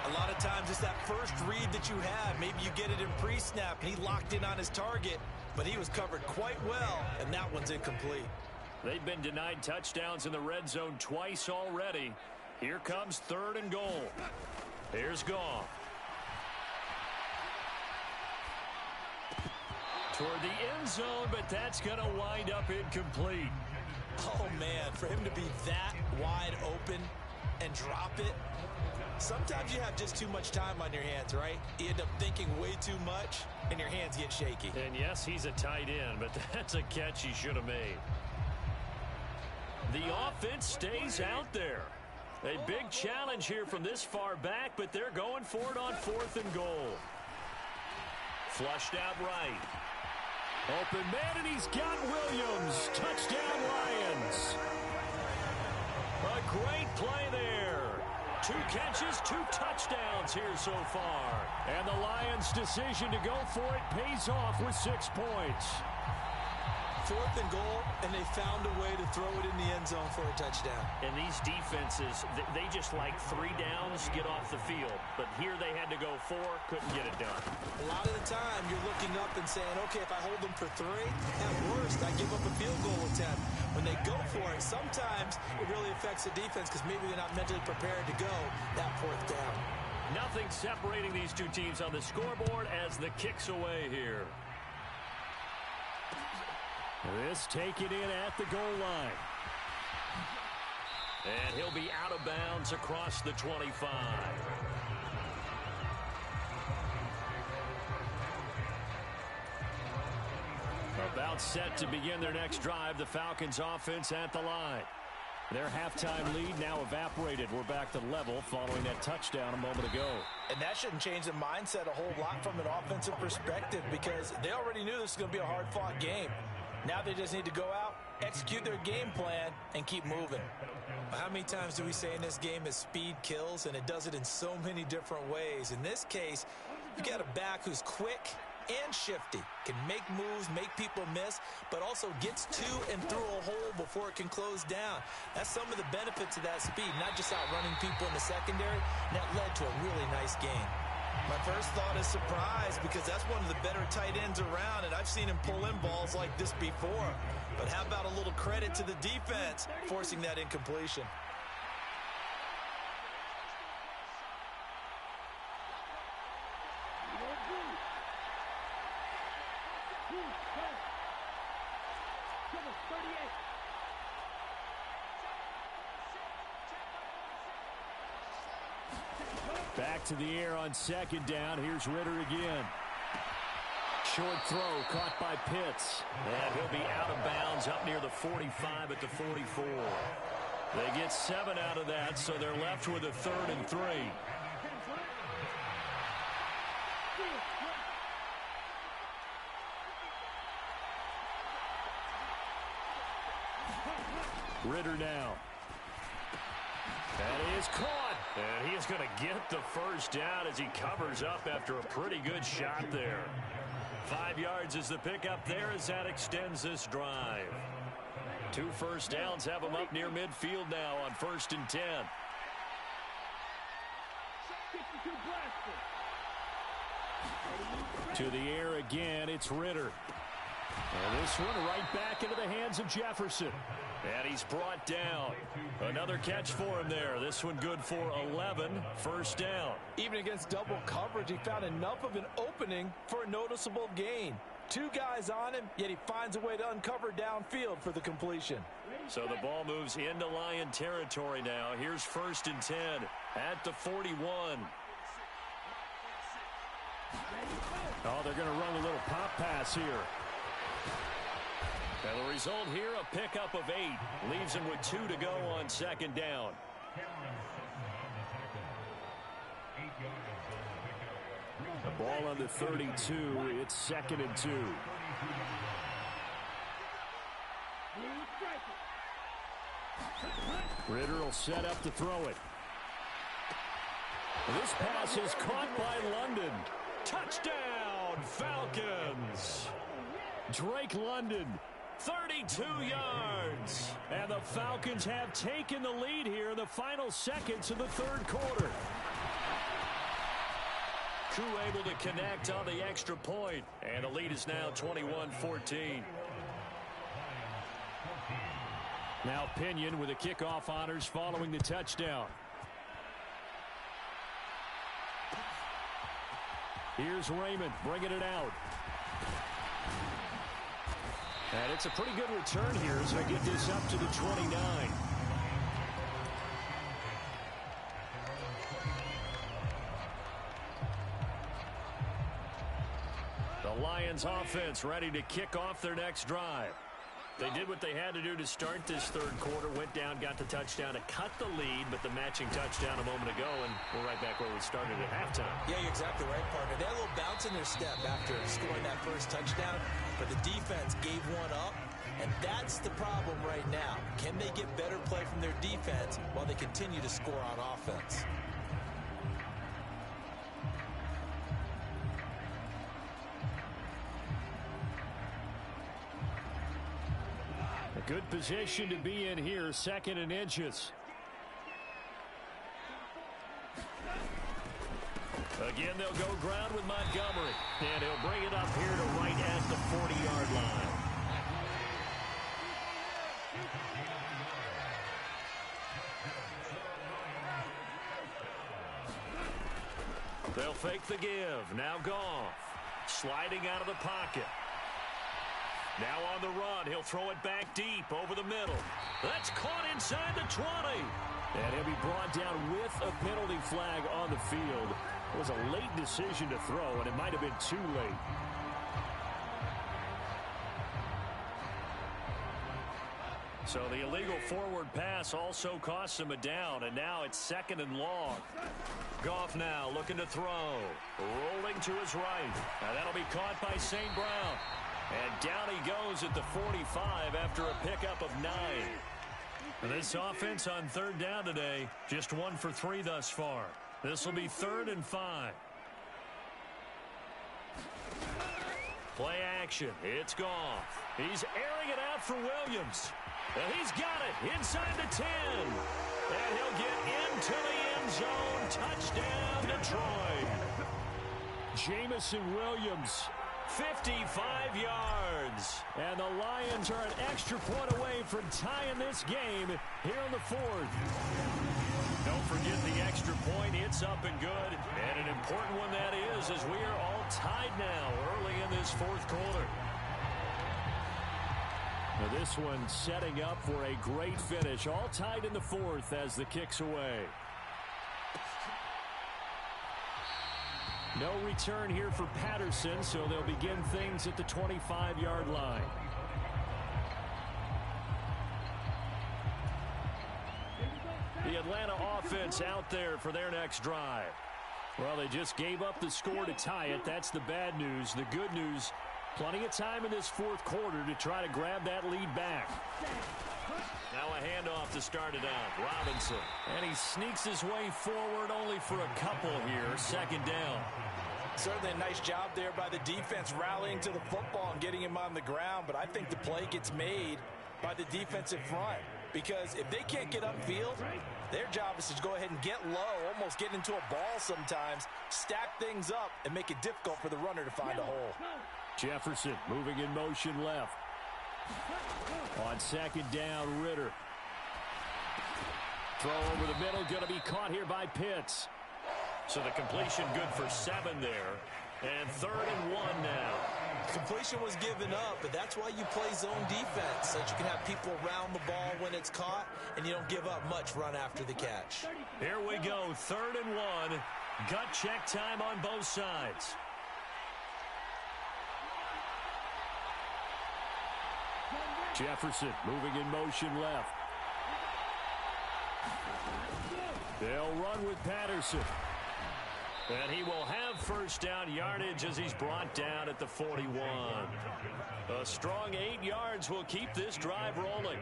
Speaker 2: A lot of times it's that first read that you have. Maybe you get it in pre-snap, and he locked in on his target, but he was covered quite well, and that one's incomplete.
Speaker 4: They've been denied touchdowns in the red zone twice already. Here comes 3rd and goal. Here's Goff. Toward the end zone, but that's going to wind up incomplete.
Speaker 2: Oh, man, for him to be that wide open and drop it, sometimes you have just too much time on your hands, right? You end up thinking way too much, and your hands get shaky.
Speaker 4: And yes, he's a tight end, but that's a catch he should have made. The offense stays out there. A big challenge here from this far back, but they're going for it on 4th and goal. Flushed out right. Open man, and he's got Williams. Touchdown, Lions. A great play there. 2 catches, 2 touchdowns here so far. And the Lions' decision to go for it pays off with 6 points.
Speaker 2: 4th and goal, and they found a way to throw it in the end zone for a touchdown.
Speaker 1: And these defenses, they just like 3 downs, get off the field. But here they had to go 4, couldn't get it done.
Speaker 2: A lot of the time, you're looking up and saying, okay, if I hold them for 3, at worst, I give up a field goal attempt. When they go for it, sometimes it really affects the defense because maybe they're not mentally prepared to go that 4th down.
Speaker 4: Nothing separating these 2 teams on the scoreboard as the kick's away here. This taken in at the goal line. And he'll be out of bounds across the 25. About set to begin their next drive, the Falcons offense at the line. Their halftime lead now evaporated. We're back to level following that touchdown a moment ago.
Speaker 3: And that shouldn't change the mindset a whole lot from an offensive perspective because they already knew this was going to be a hard-fought game. Now they just need to go out, execute their game plan, and keep moving.
Speaker 2: How many times do we say in this game is speed kills, and it does it in so many different ways. In this case, you got a back who's quick and shifty, can make moves, make people miss, but also gets to and through a hole before it can close down. That's some of the benefits of that speed, not just outrunning people in the secondary, and that led to a really nice game.
Speaker 3: My first thought is surprise because that's one of the better tight ends around, and I've seen him pull in balls like this before. But how about a little credit to the defense forcing that incompletion?
Speaker 4: Back to the air on 2nd down. Here's Ritter again. Short throw caught by Pitts. And he'll be out of bounds up near the 45 at the 44.
Speaker 1: They get 7 out of that, so they're left with a 3rd and 3. Ritter now. And he is caught. And he is going to get the first down as he covers up after a pretty good shot there. 5 yards is the pickup there as that extends this drive. 2 first downs have him up near midfield now on 1st and 10.
Speaker 4: To the air again, it's Ritter. And this one right back into the hands of Jefferson.
Speaker 1: And he's brought down. Another catch for him there. This one good for 11. First down.
Speaker 3: Even against double coverage, he found enough of an opening for a noticeable gain. 2 guys on him, yet he finds a way to uncover downfield for the completion.
Speaker 1: So the ball moves into Lion territory now. Here's 1st and 10 at the 41.
Speaker 4: Oh, they're going to run a little pop pass here.
Speaker 1: And the result here, a pickup of 8. Leaves him with 2 to go on 2nd down.
Speaker 4: The ball on the 32. It's 2nd and 2. Ritter will set up to throw it. This pass is caught by London.
Speaker 1: Touchdown, Falcons!
Speaker 4: Drake London, 32 yards. And the Falcons have taken the lead here in the final seconds of the 3rd quarter.
Speaker 1: Crew able to connect on the extra point. And the lead is now 21-14.
Speaker 4: Now Pinion with the kickoff honors following the touchdown. Here's Raymond bringing it out. And it's a pretty good return here as they get this up to the 29.
Speaker 1: The Lions offense ready to kick off their next drive. They did what they had to do to start this 3rd quarter. Went down, got the touchdown to cut the lead, but the matching touchdown a moment ago, and we're right back where we started at halftime.
Speaker 2: Yeah, you're exactly right, partner. They had a little bounce in their step after scoring that first touchdown, but the defense gave one up, and that's the problem right now. Can they get better play from their defense while they continue to score on offense?
Speaker 4: Good position to be in here, 2nd and inches.
Speaker 1: Again, they'll go ground with Montgomery. And he'll bring it up here to right at the 40-yard line. They'll fake the give. Now Goff. Sliding out of the pocket. Now on the run, he'll throw it back deep over the middle. That's caught inside the 20.
Speaker 4: And he'll be brought down with a penalty flag on the field. It was a late decision to throw, and it might have been too late.
Speaker 1: So the illegal forward pass also costs him a down, and now it's 2nd and long. Goff now looking to throw. Rolling to his right. Now that'll be caught by St. Brown. And down he goes at the 45 after a pickup of 9. This offense on 3rd down today, just 1 for 3 thus far. This will be 3rd and 5. Play action. It's Goff. He's airing it out for Williams. And he's got it inside the 10. And he'll get into the end zone. Touchdown, Detroit.
Speaker 4: Jamison Williams,
Speaker 1: 55 yards.
Speaker 4: And the Lions are an extra point away from tying this game here in the 4th.
Speaker 1: Don't forget the extra point. It's up and good. And an important one that is, as we are all tied now early in this 4th quarter.
Speaker 4: Now this one setting up for a great finish. All tied in the 4th as the kick's away. No return here for Patterson, so they'll begin things at the 25-yard line. offense out there for their next drive. Well, they just gave up the score to tie it. That's the bad news. The good news, plenty of time in this fourth quarter to try to grab that lead back. Now a handoff to start it out. Robinson. And he sneaks his way forward only for a couple here. Second down.
Speaker 3: Certainly a nice job there by the defense rallying to the football and getting him on the ground. But I think the play gets made by the defensive front. Because if they can't get upfield, their job is to go ahead and get low, almost get into a ball sometimes, stack things up, and make it difficult for the runner to find a hole.
Speaker 4: Jefferson moving in motion left. On second down, Ritter. Throw over the middle, going to be caught here by Pitts. So the completion good for 7 there. And 3rd and 1 now.
Speaker 2: Completion was given up, but that's why you play zone defense, so that you can have people around the ball when it's caught, and you don't give up much run after the catch.
Speaker 4: Here we go, 3rd and 1. Gut check time on both sides. Jefferson moving in motion left. They'll run with Patterson. And he will have first down yardage as he's brought down at the 41. A strong 8 yards will keep this drive rolling.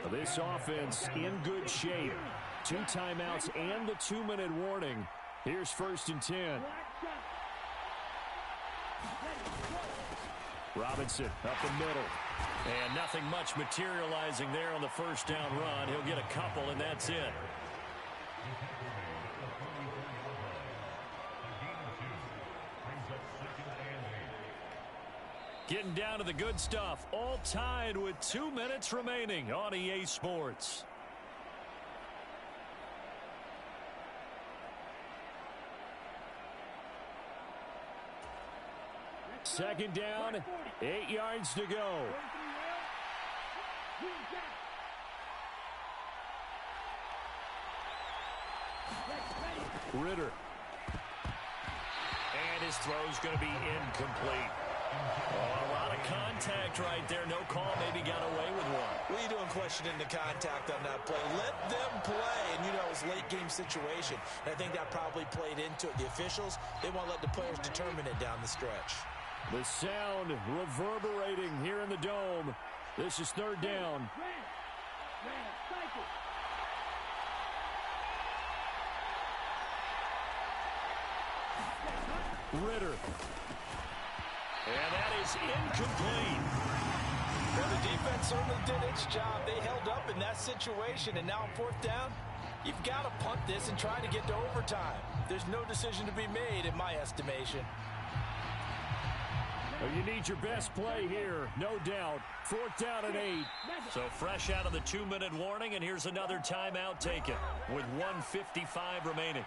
Speaker 4: This offense in good shape. 2 timeouts and the 2-minute warning. Here's 1st and 10. Robinson up the middle. And nothing much materializing there on the first down run. He'll get a couple, and that's it. Getting down to the good stuff. All tied with 2 minutes remaining on EA Sports. Second down, 8 yards to go. Ritter. And his throw's going to be incomplete. Oh, a lot of contact right there. No call. Maybe got away with one.
Speaker 2: What are you doing questioning the contact on that play? Let them play. And, you know, it was a late-game situation. And I think that probably played into it. The officials, they want to let the players determine it down the stretch.
Speaker 4: The sound reverberating here in the dome. This is 3rd down. Ritter. And that is incomplete.
Speaker 3: Well, the defense certainly did its job. They held up in that situation, and now on 4th down, you've got to punt this and try to get to overtime. There's no decision to be made, in my estimation.
Speaker 4: Well, you need your best play here, no doubt. 4th down and 8. So fresh out of the 2-minute warning, and here's another timeout taken with 1:55 remaining.